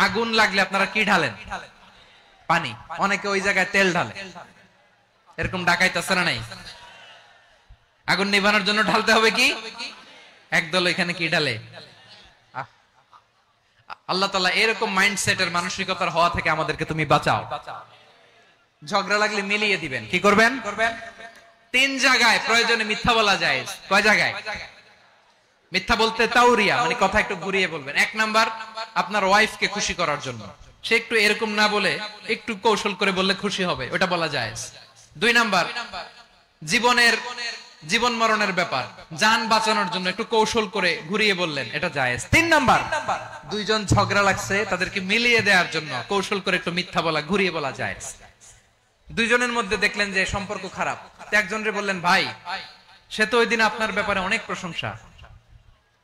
Speaker 2: আগুন লাগলে আপনারা কি ঢালেন? পানি। অনেকে ওই জায়গায় তেল ঢালে। এরকম ডাকাইত আছে না নাই? আগুন নিভানোর জন্য ঢালতে হবে কি? একদল এখানে কি ঢালে? আল্লাহ তাআলা এরকম মাইন্ডসেটের মানসিকতার হওয়া থেকে আমাদেরকে তুমি বাঁচাও। ঝগড়া লাগলে মিলিয়ে দিবেন। কি করবেন? 3 জায়গায় প্রয়োজনে মিথ্যা বলা যায়। কয় জায়গায় মিথ্যা বলতে? তাওরিয়া, মানে কথা একটু ঘুরিয়ে বলবেন। 1 নাম্বার, আপনার ওয়াইফকে খুশি করার জন্য, সে একটু এরকম না বলে একটু কৌশল করে বললে খুশি হবে, ওটা বলা যায়। 2 নাম্বার, জীবন মরণের ব্যাপার, জান বাঁচানোর জন্য একটু কৌশল করে ঘুরিয়ে বললেন, এটা জায়েজ। 3 নাম্বার, দুইজন ঝগড়া লাগছে তাদেরকে মিলিয়ে দেওয়ার জন্য কৌশল করে একটু মিথ্যা বলা, ঘুরিয়ে বলা জায়েজ। দুইজনের মধ্যে দেখলেন যে সম্পর্ক খারাপ, তো একজনরে বললেন, ভাই সে তো ওই দিন আপনার ব্যাপারে অনেক প্রশংসা।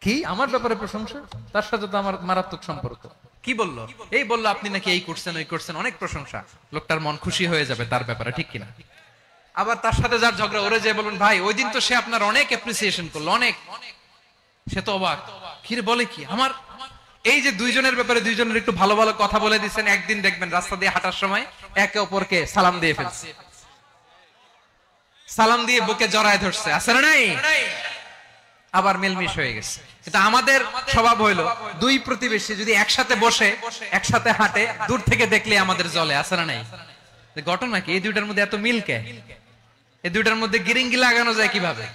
Speaker 2: কি আমার ব্যাপারে প্রশংসা? তার সাথে তো আমার মারাত্মক সম্পর্ক। কি বললো? এই বললো আপনি নাকি এই করছেন ওই করছেন, অনেক প্রশংসা। লোকটার মন খুশি হয়ে যাবে তার ব্যাপারে, ঠিক কিনা? আবার তার সাথে যার ঝগড়া, ওরে যে বলুন, ভাই ওই দিন তো সে আপনার অনেক অ্যাপ্রিসিয়েশন করলো, অনেক। সে তো অবাক, কি রে বলে কি? আমার এই যে দুইজনের ব্যাপারে দুইজনের একটু ভালো ভালো কথা বলে দিচ্ছেন, একদিন দেখবেন রাস্তা দিয়ে হাঁটার সময় একে অপরকে সালাম দিয়ে ফেলছে, সালাম দিয়ে বুকে জড়ায় ধরছে, আছে না নাই? আবার মিলমিশ হয়ে গেছে। কিন্তু আমাদের স্বভাব হইলো, দুই প্রতিবেশী যদি একসাথে বসে একসাথে হাঁটে, দূর থেকে দেখলে আমাদের জ্বলে, আছে না নাই? ঘটনা কি? এই দুইটার মধ্যে এত মিল কে? এই দুইটার মধ্যে গিরিঙ্গি লাগানো যায় কিভাবে?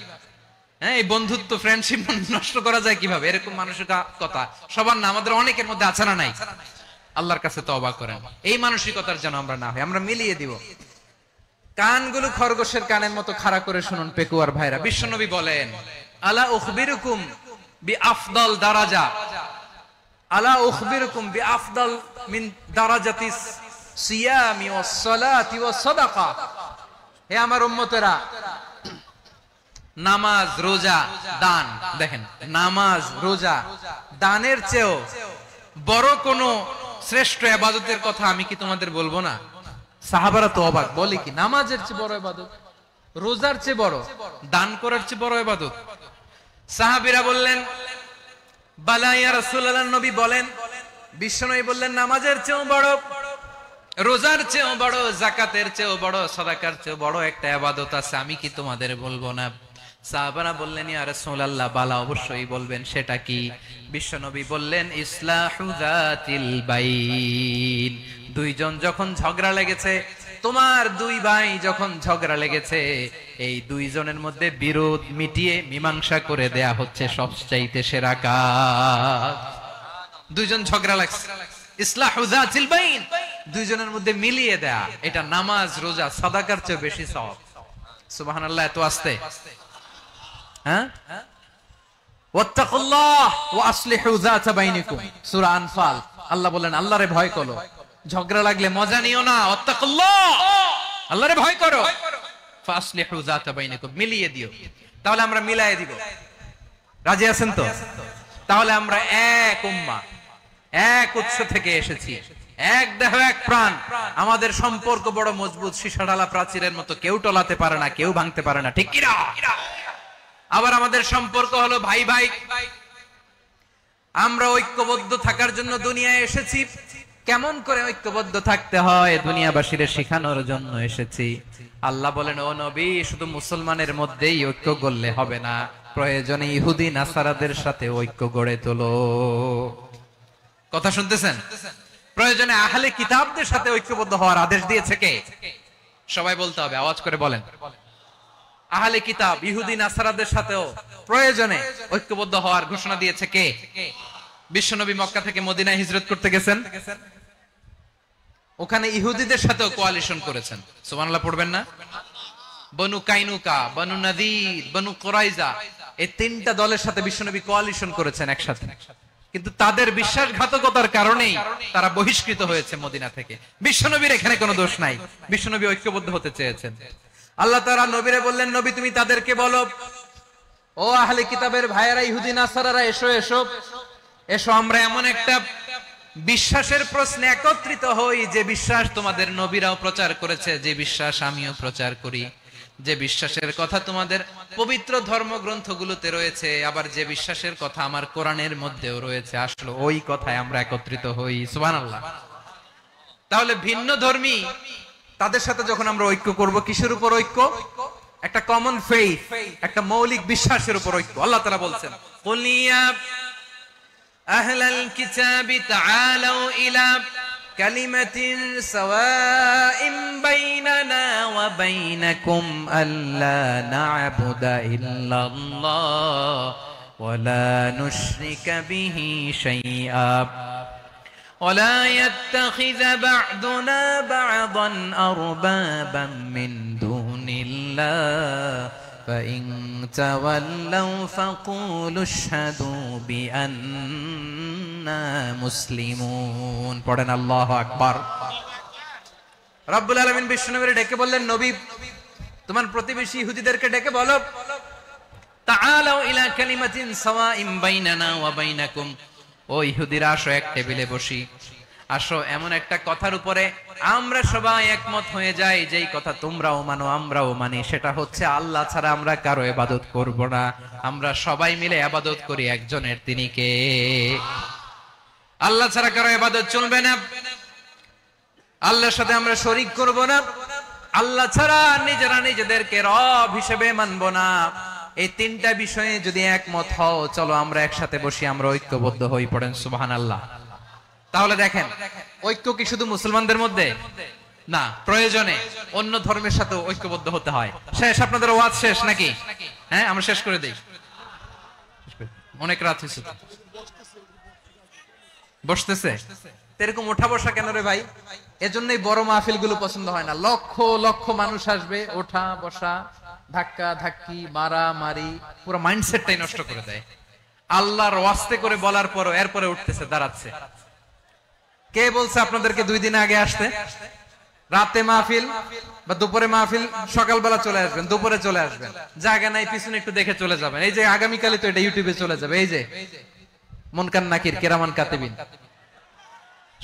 Speaker 2: হ্যাঁ, এই বন্ধুত্ব ফ্রেন্ডশিপ নষ্ট করা যায় কিভাবে? এরকম মানসিকতা সবার না, আমাদের অনেকের মধ্যে আছে না নাই? আল্লাহর কাছে তওবা করেন এই মানসিকতার যেন আমরা না হই, আমরা মিলিয়ে দিব। কানগুলো খরগোশের কানের মতো খাড়া করে শুনুন পেকুয়ার ভাইরা। বিশ্বনবী বলেন, আলা উখবিরুকুম বিআফদাল দারাজা, আলা উখবিরুকুম বিআফদাল মিন দারাজাতিস সিয়ামি ওয়াস সালাতি ওয়াস সাদাকা। হে আমার উম্মতেরা, নামাজ, রোজা, দান, দেখেন নামাজ, রোজা, দানের চেয়েও বড় কোন শ্রেষ্ঠ ইবাদতের কথা আমি কি তোমাদের বলবো না? সাহাবারা তো অবাক, বলে কি নামাজের চেয়ে বড় ইবাদত, রোজার চেয়ে বড়, দান করার চেয়ে বড় ইবাদত? সাহাবীরা বললেন, বালা ইয়া রাসূলুল্লাহ, নবী বলেন। বিশ্বনবী বললেন, নামাজের চেয়েও বড়, রোজার চেয়েও বড়, যাকাতের চেয়েও বড়, সাদাকার চেয়েও বড় একটা ইবাদত আছে, আমি কি তোমাদের বলবো না? সাহাবারা বললেন, ইয়া রাসূলুল্লাহ, বালা, অবশ্যই বলবেন, সেটা কি? বিশ্বনবী বললেন, ইসলাহু যাতিল বাইন। দুইজন যখন ঝগড়া লেগেছে, তোমার দুই ভাই যখন ঝগড়া লেগেছে, এই দুইজনের মধ্যে বিরোধ মিটিয়ে মীমাংসা করে দেয়া হচ্ছে সবচাইতে সেরা কাজ। দুইজন ঝগড়া লাগছে, ইসলাহু যাতিল বাইন, দুইজনের মধ্যে মিলিয়ে দেয়া, এটা নামাজ, রোজা, সাদাকার চেয়ে বেশি সওয়াব। সুবহানাল্লাহ, এত আস্তে। হ্যাঁ, ওয়াত্তাকুল্লাহ ওয়া আসলিহু যাতা বাইনিকুম, সূরা আনফাল। আল্লাহ বলেন, আল্লাহরে ভয় করো, ঝগড়া লাগলে মজা নিও না, ওয়াত্তাকুল্লাহ, আল্লাহরে ভয় করো, ফাসলিহু যাতা বাইনিকুম, মিলিয়ে দিও। তাহলে আমরা মিলায়ে দিব। রাজি আছেন তো? তাহলে আমরা এক উম্মাহ, এক উৎস থেকে এসেছি, এক দেহ এক প্রাণ। আমাদের সম্পর্ক বড় মজবুত, সীসাঢালা প্রাচীরের মতো, কেউ টলাতে পারে না, কেউ ভাঙতে পারে না, ঠিক কিনা? আবার আমাদের সম্পর্ক হলো ভাই ভাই। আমরা ঐক্যবদ্ধ থাকার জন্য দুনিয়ায় এসেছি। কেমন করে ঐক্যবদ্ধ থাকতে হয় দুনিয়াবাসীদের শেখানোর জন্য এসেছি। আল্লাহ বলেন, ও নবী, শুধু মুসলমানের মধ্যেই ঐক্য গড়লে হবে না, প্রয়োজনে ইহুদি নাসারাদের সাথে ঐক্য গড়ে তোলো। কথা শুনতেছেন? প্রয়োজনে আহলে কিতাবদের সাথে ঐক্যবদ্ধ হওয়ার আদেশ দিয়েছে কে? সবাই বলতে হবে, আওয়াজ করে বলেন। আহলে কিতাব, ইহুদি নাসারাদের সাথেও প্রয়োজনে ঐক্যবদ্ধ হওয়ার ঘোষণা দিয়েছে কে? বিশ্বনবী মক্কা থেকে মদিনায় হিজরত করতে গেছেন, ওখানে ইহুদিদের সাথেও কোয়ালিশন করেছেন। সুবহানাল্লাহ পড়বেন না? বনু কাইনুকা, বনু নাদির, বনু কুরাইজা, এই 3টা দলের সাথে বিশ্বনবী কোয়ালিশন করেছেন একসাথে। কিন্তু তাদের বিশ্বাসঘাতকতার কারণেই তারা বহিষ্কৃত হয়েছে মদিনা থেকে। বিশ্বনবীর এখানে কোনো দোষ নাই, বিশ্বনবী ঐক্যবদ্ধ হতে চেয়েছেন। আল্লাহ তাআলা নবীরে বললেন, নবী তুমি তাদেরকে বলো, ও আহলে কিতাবের ভাইয়েরা, ইহুদি নাসারারা, এসো এসো এসো, আমরা এমন একটা বিশ্বাসের প্রশ্নে একত্রিত হই যে বিশ্বাস তোমাদের নবীরাও প্রচার করেছে, যে বিশ্বাস আমিও প্রচার করি। যে বিশ্বাসের কথা তোমাদের পবিত্র ধর্মগ্রন্থগুলোতে রয়েছে, আবার যে বিশ্বাসের কথা আমার কোরআনের মধ্যেও রয়েছে, আসলে ওই কথায় আমরা একত্রিত হই। সুবহানাল্লাহ। তাহলে ভিন্ন ধর্মী তাদের সাথে যখন আমরা ঐক্য করব, কিসের উপর ঐক্য? একটা কমন ফেইথ, একটা মৌলিক বিশ্বাসের উপর ঐক্য। আল্লাহ তাআলা বলছেন, কুল ইয়া আহলাল কিতাবি তাআলাউ ইলা কালিমাতিন সাওয়াইন বাইনানা ওয়া বাইনাকুম আল্লা না'বুদা ইল্লাল্লাহ ওয়া লা নুশরিকা বিহি শাইআ ولا يتخذ بعضنا بعضا أربابا من دون الله فإن تولوا فقولوا اشهدوا بأننا مسلمون। পড়েন আল্লাহু আকবার। রব্বুল আলামিন বিশ্বনবীকে ডেকে বললেন, নবী তোমার প্রতিবেশী ইহুদিদেরকে ডেকে বলো, তাআলাউ ইলা কালিমাতিন সাওয়াইন বাইনানা ওয়া বাইনাকুম, ও ইহুদিরা আসো এক টেবিলে বসি, আসো এমন একটা কথার উপরে আমরা সবাই একমত হয়ে যাই, যেই কথা তোমরাও মানো আমরাও মানি, সেটা হচ্ছে আল্লাহ ছাড়া আমরা কারো ইবাদত করব না, আমরা সবাই মিলে ইবাদত করি একজনের, তিনি কে? আল্লাহ ছাড়া কারো ইবাদত চলবে না, আল্লাহর সাথে আমরা শরীক করব না, আল্লাহ ছাড়া নিজেরা নিজেদেরকে রব হিসেবে মানব না। এই তিনটা বিষয়ে যদি একমত হও, চলো আমরা একসাথে বসি, আমরা ঐক্যবদ্ধ হই। পড়েন সুবহানাল্লাহ। তাহলে দেখেন, ঐক্য কি শুধু মুসলমানদের মধ্যে না, প্রয়োজনে অন্য ধর্মের সাথে ঐক্যবদ্ধ হতে হয়। শেষ, আপনাদের ওয়াজ শেষ নাকি? হ্যাঁ, আমরা শেষ করে দেই, অনেক রাত হয়েছে। বসতেছে এরকম ওঠা বসা কেন রে ভাই? এজন্যই বড় মাহফিল গুলো পছন্দ হয় না। লক্ষ লক্ষ মানুষ আসবে, ওঠা বসা, ধাক্কা ধাক্কি, মারা মারি, পুরো মাইন্ডসেটটাই নষ্ট করে দেয়। আল্লাহর ওয়াস্তে করে বলার পরও এরপরে উঠতেছে, দাঁড়াচ্ছে। কে বলছে আপনাদেরকে 2 দিন আগে আসতে? রাতে মাহফিল বা দুপুরে মাহফিল, সকালবেলা চলে আসবেন, দুপুরে চলে আসবেন, জায়গা নাই পিছনে একটু দেখে চলে যাবেন। এই যে আগামীকালই তো এটা ইউটিউবে চলে যাবে, এই যে মুনকার নাকির কিরামান কাতিবিন,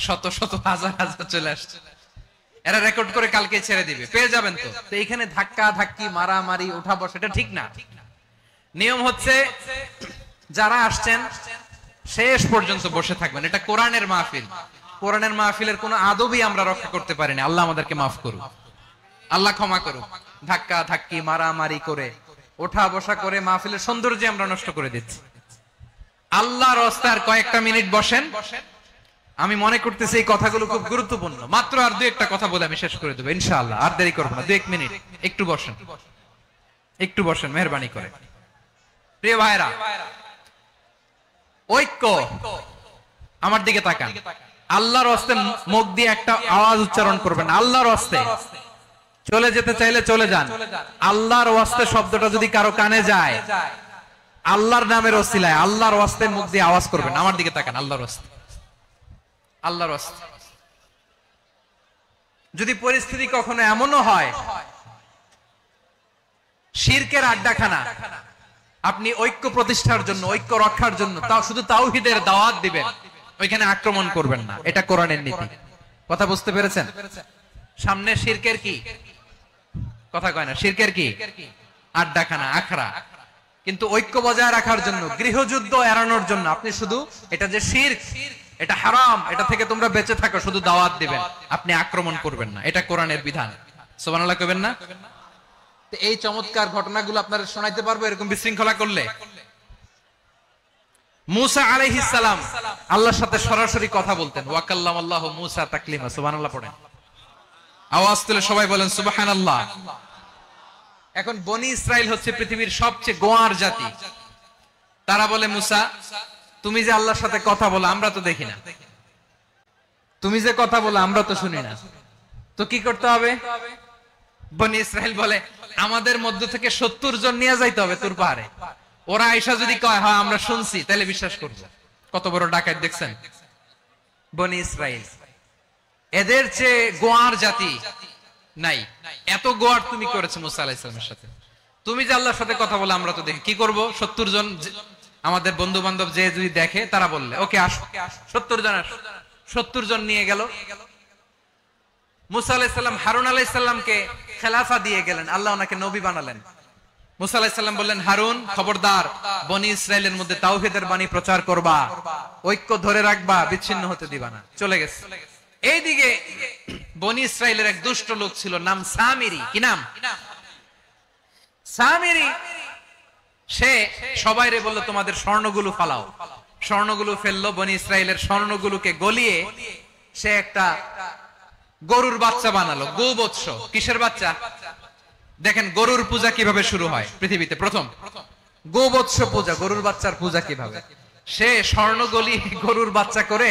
Speaker 2: শত শত হাজার হাজার চলে আসছে, এরা রেকর্ড করে কালকে ছেড়ে দিবে, পেয়ে যাবেন। তো এইখানে ধাক্কা ধাক্কি, মারামারি, ওঠা বসা, এটা ঠিক না। নিয়ম হচ্ছে যারা আসছেন শেষ পর্যন্ত বসে থাকবেন। এটা কোরআনের মাহফিল, কোরআনের মাহফিলের কোন আদবই আমরা রক্ষা করতে পারিনি। আল্লাহ আমাদেরকে মাফ করুক, আল্লাহ ক্ষমা করুক। ধাক্কা ধাক্কি, মারামারি করে, ওঠা বসা করে মাহফিলের সৌন্দর্য আমরা নষ্ট করে দিচ্ছি। আল্লাহর রাস্তায় কয়েকটা মিনিট বসেন। আমি মনে করতেছি এই কথাগুলো খুব গুরুত্বপূর্ণ। মাত্র আর 2-1টা কথা বলে আমি শেষ করে দেবো ইনশাআল্লাহ, আর দেরি করবো না। 2-1 মিনিট একটু বসেন, একটু বসেন মেহেরবানি করে। প্রিয় ভাইরা, ঐক্য, আমার দিকে তাকান। আল্লাহর রাস্তে মুখ দিয়ে একটা আওয়াজ উচ্চারণ করবেন, আল্লাহর রাস্তে। চলে যেতে চাইলে চলে যান। আল্লাহর রাস্তে শব্দটা যদি কারো কানে যায়, আল্লাহর নামের ওসিলায় আল্লাহর রাস্তে মুখ দিয়ে আওয়াজ করবেন। আমার দিকে তাকান, আল্লাহর রাস্তে, আল্লাহর রাস্তে। যদি পরিস্থিতি কখনো এমনও হয় শিরকের আড্ডাখানা, আপনি ঐক্য প্রতিষ্ঠার জন্য, ঐক্য রক্ষার জন্য তাও শুধু তাওহীদের দাওয়াত দিবেন, ওইখানে আক্রমণ করবেন না। এটা কোরআনের নীতি। কথা বুঝতে পেরেছেন? সামনে শিরকের কি কথা কয় না, শিরকের কি আড্ডাখানা, আখড়া। কিন্তু ঐক্য বজায় রাখার জন্য, গৃহযুদ্ধ এড়ানোর জন্য আপনি শুধু এটা যে শিরক, এটা হারাম, এটা থেকে তোমরা বেঁচে থাকো, শুধু দাওয়াত দিবেন, আপনি আক্রমণ করবেন না। এটা কোরআনের বিধান। সুবহানাল্লাহ কইবেন না? এই চমৎকার ঘটনাগুলো আপনারা শোনাইতে পারবো এরকম বিশৃঙ্খলা করলে। মুসা আলাইহিস সালাম আল্লাহর সাথে সরাসরি কথা বলতেন। ওয়া কাল্লামাল্লাহু মুসা তাকলিমা। সুবহানাল্লাহ পড়েন, আওয়াজ তুলে সবাই বলেন সুবহানাল্লাহ। এখন বনি ইসরাইল হচ্ছে পৃথিবীর সবচেয়ে গোয়ার জাতি। তারা বলে, মুসা তুমি যে আল্লাহর সাথে কথা বলো আমরা তো দেখি না, তুমি যে কথা বলো আমরা তো শুনি না, তো কি করতে হবে? বনি ইসরাইল বলে, আমাদের মধ্য থেকে 70 জন নিয়ে যাইতে হবে তুর পাহাড়ে। ওরা আয়েশা যদি কয় হ্যাঁ আমরা শুনছি, তাহলে বিশ্বাস করবো। কত বড় ডাকাত দেখছেন বনি ইসরাইল। এদের চেয়ে গোয়ার জাতি নাই। এত গোয়ার তুমি করেছো মুসা আলাইহিস সালামের সাথে। তুমি যে আল্লাহর সাথে কথা বলে আমরা তো দেখি, কি করব? 70 জন আমাদের বন্ধু বান্ধব যে যদি দেখে, তারা বললে ওকে আসো, 70 জন আসো। 70 জন নিয়ে গেল। মুসা আলাইহিস সালাম হারুন আলাইহিস সালামকে খেলাফা দিয়ে গেলেন, আল্লাহ ওনাকে নবী বানালেন। মুসা আলাইহিস সালাম বললেন, হারুন খবরদার, বনি ইসরাইলের মধ্যে তাওহীদের বাণী প্রচার করবা, ঐক্য ধরে রাখবা, বিচ্ছিন্ন হতে দিবা না। চলে গেছে। এইদিকে বনি ইসরাইলের এক দুষ্ট লোক ছিল, নাম সামিরি। কি নাম? সামিরি। সে সবাইরে বলল, তোমাদের স্বর্ণগুলো ফালাও। স্বর্ণগুলো ফেললো, বনি ইসরাইলের স্বর্ণগুলোকে গলিয়ে সে একটা গরুর বাচ্চা বানালো। গোবৎস। কিসের বাচ্চা? দেখেন গরুর পূজা কিভাবে শুরু হয় পৃথিবীতে প্রথম। গোবৎস পূজা, গরুর বাচ্চার পূজা কিভাবে। সে স্বর্ণ গলি গরুর বাচ্চা করে,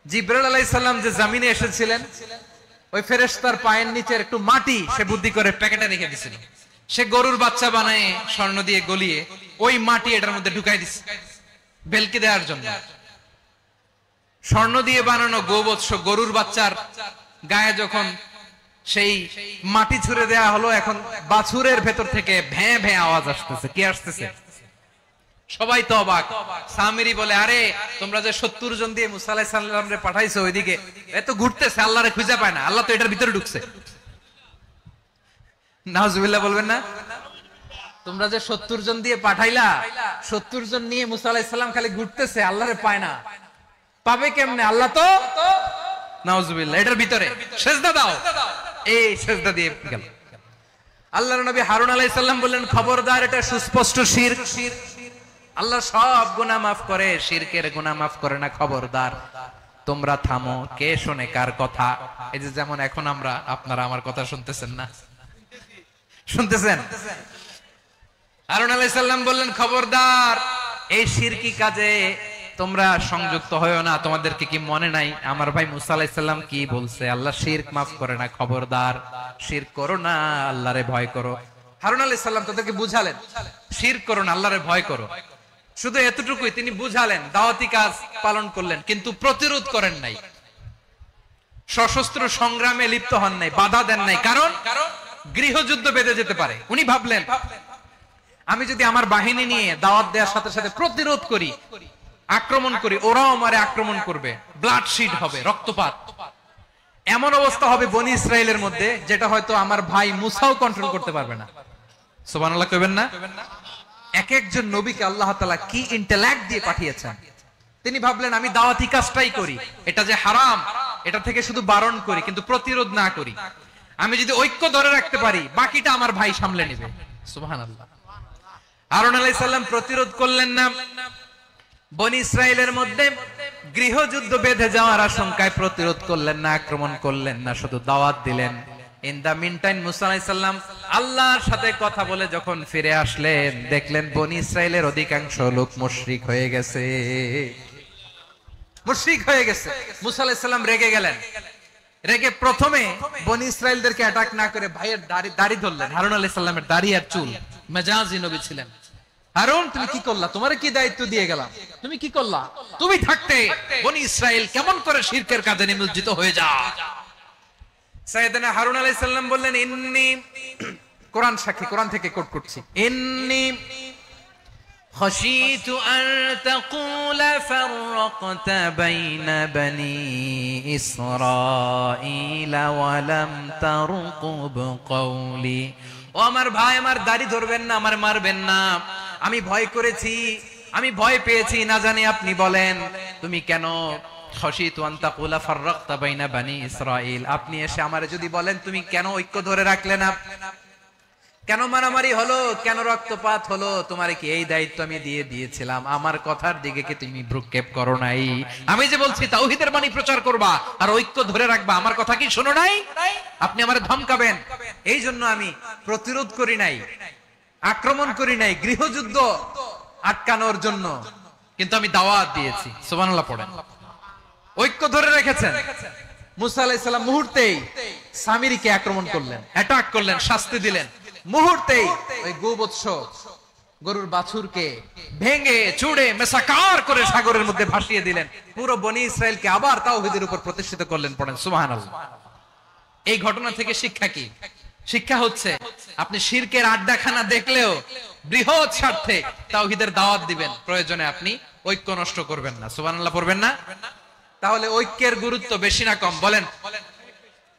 Speaker 2: জিবরাইল আলাইহিস সালাম যে জমিনে এসেছিলেন, ওই ফেরেশতার পায়ের নিচে একটু মাটি সে বুদ্ধি করে প্যাকেটে রেখে দিয়েছিল। সে গরুর বাচ্চা বানায় স্বর্ণ দিয়ে গলিয়ে ওই মাটি এটার মধ্যে ঢুকাই দিছে ভেলকি দেওয়ার জন্য। স্বর্ণ দিয়ে বানানো গোবৎস গরুর বাচ্চার গায়ে যখন সেই মাটি ছুঁড়ে দেয়া হলো, এখন বাছুরের ভেতর থেকে ভ্যাঁ ভ্যাঁ আওয়াজ আসতেছে। কি আসতেছে? সবাই তো অবাক। সামিরি বলে, আরে তোমরা যে 70 জন দিয়ে মুসা আলাইহিস সালামরে পাঠাইছো, ওইদিকে এত ঘুরতেছে, আল্লাহরে খুঁজে পায় না, আল্লাহ তো এটার ভিতরে ঢুকছে। নাউজুবিল্লাহ বলবেন না? তোমরা যে 70 জন দিয়ে পাঠাইলা, 70 জন নিয়ে মুসা আলাইহিস সালাম খালি ঘুরতেছে, আল্লাহরে পায় না। পাবে কেমনে? আল্লাহ তো নাউজুবিল্লাহ এটার ভিতরে। সেজদা দাও। এই সেজদা দিয়ে গেল। আল্লাহর নবী হারুন আলাইহিস সালাম বললেন, খবরদার, এটা সুস্পষ্ট শিরক। আল্লাহ সব গুনাহ মাফ করে, শিরকের গুনাহ মাফ করে না, খবরদার তোমরা থামো। কে শোনে কার কথা? এই যে যেমন এখন আমরা, আপনারা আমার কথা শুনতেছেন না? শুনতেছেন? হারুন আলাইহিস সালাম বললেন, খবরদার, এই শিরকি কাজে তোমরা সংযুক্ত হয়ো না। তোমাদেরকে কি মনে নাই আমার ভাই মুসা আলাইহিস সালাম কি বলছে? আল্লাহ শিরক মাফ করে না, খবরদার শিরক করো না, আল্লাহরে ভয় করো। হারুন আলাইহিস সালাম তাদেরকে বুঝালেন, শিরক করো না, আল্লাহরে ভয় করো। শুধু এতটুকুই তিনি বুঝালেন, দাওয়াতি কাজ পালন করলেন, কিন্তু প্রতিরোধ করেন নাই, সশস্ত্র সংগ্রামে লিপ্ত হন নাই, বাধা দেন নাই। কারণ গৃহযুদ্ধ বেঁধে যেতে পারে। উনি ভাবলেন, আমি যদি আমার বাহিনী নিয়ে দাওয়াত দেওয়ার সাথে সাথে প্রতিরোধ করি, আক্রমণ করি, ওরাও আমারে আক্রমণ করবে, ব্লাডশিড হবে, রক্তপাত। এমন অবস্থা হবে বনি ইসরাইলের মধ্যে, যেটা হয়তো আমার ভাই মুসাও কন্ট্রোল করতে পারবে না। সুবহানাল্লাহ কইবেন না? এক একজন নবীকে আল্লাহ তাআলা কি ইন্টেলেক্ট দিয়ে পাঠিয়েছেন। তিনি ভাবলেন, আমি দাওয়াতি কাজটাই করি, এটা যে হারাম এটা থেকে শুধু বারণ করি, কিন্তু প্রতিরোধ না করি। আমি যদি ঐক্য ধরে রাখতে পারি, বাকিটা আমার ভাই সামলে নেবে। সুবহানাল্লাহ। হারুন আলাইহিস সালাম প্রতিরোধ করলেন না। বনি ইসরাইলের মধ্যে গৃহযুদ্ধ বেঁধে যাওয়ার আশঙ্কায় প্রতিরোধ করলেন না, আক্রমণ করলেন না, শুধু দাওয়াত দিলেন। ইন দা মিন টাইম মুসা আলাইহিস সালাম আল্লাহর সাথে কথা বলে যখন ফিরে আসলেন, দেখলেন বনি ইসরাইলের অধিকাংশ লোক মুশরিক হয়ে গেছে। মুশরিক হয়ে গেছে। মুসা আলাইহিস সালাম রেগে গেলেন। রেগে প্রথমে বনি ইসরাইলদেরকে অ্যাটাক না করে ভাইয়ের দাড়ি ধরলেন। হারুন আলাইহিস সালামের দাড়ি আর চুল। মেজাজি নবী ছিলেন। হারুন, তুমি কি করলা? তোমারে কি দায়িত্ব দিয়ে গেলাম? তুমি কি করলা? তুমি থাকতে বনি ইসরাইল কেমন করে শিরকের কাজে নিমজ্জিত হয়ে যায়? সাইয়েদনা হারুন আলাইহিস সালাম বললেন, ইন্নী, কোরআন সাক্ষী, কোরআন থেকে কোট করছি, ইন্নী খাশিতু আন তাকুলা ফাররাকতা বাইনা বনি ইসরাঈল ওয়া লাম তারকুব কওলি। ও আমার ভাই, আমার দাড়ি ধরবেন না, আমার মারবেন না। আমি ভয় করেছি, আমি ভয় পেয়েছি, না জানি আপনি বলেন তুমি কেন খাশিতু আন তাকুলা ফাররাকতা বাইনা বনি ইসরাঈল। আপনি এসে আমারে যদি বলেন তুমি কেন ঐক্য ধরে রাখলে না, কেন মারামারি হলো, কেন রক্তপাত হলো, তোমারে কি এই দায়িত্ব আমি দিয়ে দিয়েছিলাম? আমার কথার দিকে কি তুমি ভ্রুক্ষেপ করো নাই? আমি যে বলছি তাওহীদের বাণী প্রচার করবা আর ঐক্য ধরে রাখবা, আমার কথা কি শোনো নাই? আপনি আমারে ধমকাবেন, এই জন্য আমি প্রতিরোধ করি নাই, আক্রমণ করি নাই, গৃহযুদ্ধ আটকানোর জন্য, কিন্তু আমি দাওয়াত দিয়েছি। সুবহানাল্লাহ পড়েন। ঐক্য ধরে রেখেছেন। মুসা আলাইহিস সালাম মুহূর্তেই সামিরিকে আক্রমণ করলেন, অ্যাটাক করলেন, শাস্তি দিলেন। মুহূর্তেই ওই গোবৎস গরুর বাছুরকে ভেঙে চুড়ে মেসাকার করে সাগরের মধ্যে ভাসিয়ে দিলেন। পুরো বনি ইসরাইলকে আবার তাওহীদের উপর প্রতিষ্ঠিত করলেন। পড়েন সুবহানাল্লাহ। এই ঘটনা থেকে শিক্ষা কি? শিক্ষা হচ্ছে, আপনি শিরকের আড্ডাখানা দেখলেও বৃহৎ স্বার্থে তাওহীদের দাওয়াত দিবেন, প্রয়োজনে আপনি ঐক্য নষ্ট করবেন না। সুবহানাল্লাহ পড়বেন না? তাহলে ঐক্যের গুরুত্ব বেশি না কম বলেন?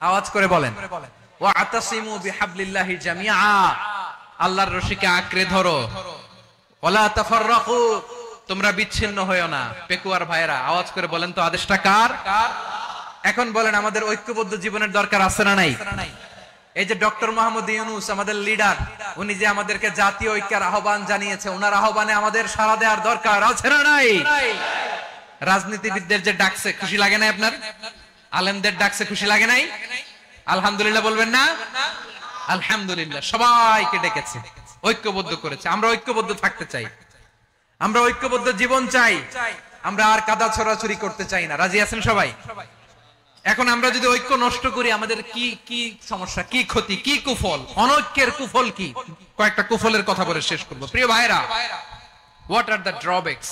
Speaker 2: আওয়াজ করে বলেন, ওয়াতাসিমু বিহাবলিল্লাহি জামিআ, আল্লাহর রশিকে আঁকড়ে ধরো, ওয়ালা তাফাররাকু, তোমরা বিচ্ছিন্ন হয়ো না। পেকুয়ার ভাইরা আওয়াজ করে বলেন তো আদেশটা কার? এখন বলেন আমাদের ঐক্যবদ্ধ জীবনের দরকার আছে না নাই? এই যে ডক্টর মোহাম্মদ ইউনূস আমাদের লিডার, উনি যে আমাদেরকে জাতীয় ঐক্যের আহ্বান জানিয়েছে, ওনার আহ্বানে আমাদের সাড়া দেওয়ার দরকার আছে না নাই? রাজনীতিবিদদের যে ডাকছে খুশি লাগে নাই আপনার? আলেমদের ডাকছে খুশি লাগে নাই? আলহামদুলিল্লাহ বলবেন না? আলহামদুলিল্লাহ, সবাইকে ডেকেছে, ঐক্যবদ্ধ করেছে। আমরা ঐক্যবদ্ধ থাকতে চাই, আমরা ঐক্যবদ্ধ জীবন চাই, আমরা আর কাদা ছড়াছড়ি করতে চাই না। রাজি আছেন সবাই? এখন আমরা যদি ঐক্য নষ্ট করি আমাদের কি কি সমস্যা, কি ক্ষতি, কি কুফল? অনৈক্যের কুফল কি? কয়েকটা কুফলের কথা বলে শেষ করব। প্রিয় ভাইরা, what are the drawbacks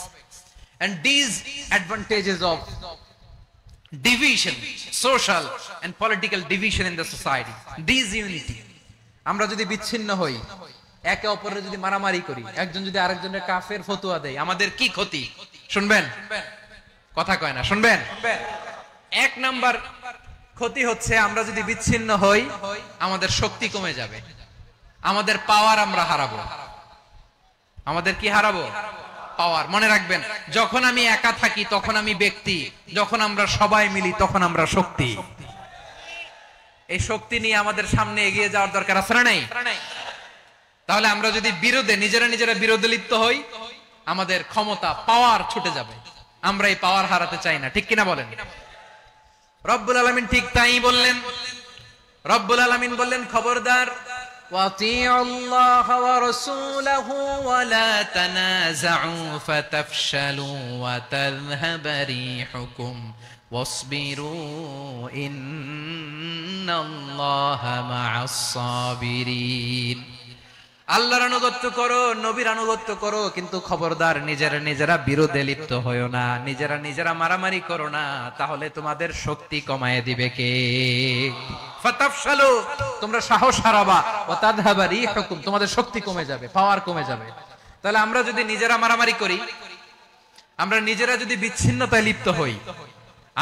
Speaker 2: and disadvantages of division, social and political division in the society? Disunity, আমরা যদি বিচ্ছিন্ন হই, একে অপরের যদি মারামারি করি, একজন যদি আরেকজনের কাফের ফতোয়া দেয়, আমাদের কি ক্ষতি? শুনবেন? কথা কয় না, শুনবেন? এক নাম্বার ক্ষতি হচ্ছে আমরা যদি বিচ্ছিন্ন হই আমাদের শক্তি কমে যাবে, আমাদের পাওয়ার আমরা হারাবো। আমাদের কি হারাবো? পাওয়ার। মনে রাখবেন, যখন আমি একা থাকি তখন আমি ব্যক্তি, যখন আমরা সবাই মিলি তখন আমরা শক্তি। এই শক্তি নিয়ে আমাদের সামনে এগিয়ে যাওয়ার দরকার আছে না নাই? তাহলে আমরা যদি বিরোধে নিজেরা বিরোধে লিপ্ত হই আমাদের ক্ষমতা, পাওয়ার ছুটে যাবে। আমরা এই পাওয়ার হারাতে চাই না, ঠিক কিনা বলেন? রব্বুল আলামিন ঠিক তাই বললেন। রব্বুল আলামিন বললেন, খবরদার, ওয়াতিউল্লাহ ওয়া রাসূলাহু ওয়া লা তানাযাউ ফাতাফশালু ওয়া তাযহাবা রিহুকুম ওয়াসবিরু ইন্নাল্লাহা মা'আস সাবিরিন। আল্লাহর আনুগত্য করো, নবীর আনুগত্য করো, কিন্তু খবরদার নিজেরা বিরোধে লিপ্ত হয়ো না, নিজেরা মারামারি করো না, তাহলে তোমাদের শক্তি কমায় দিবে কে? ফাতাফশালু, তোমরা সাহস হারাবা, ওয়া তাযহাবা রিহুকুম, তোমাদের শক্তি কমে যাবে, পাওয়ার কমে যাবে। তাহলে আমরা যদি নিজেরা মারামারি করি, আমরা নিজেরা যদি বিচ্ছিন্নতায় লিপ্ত হই,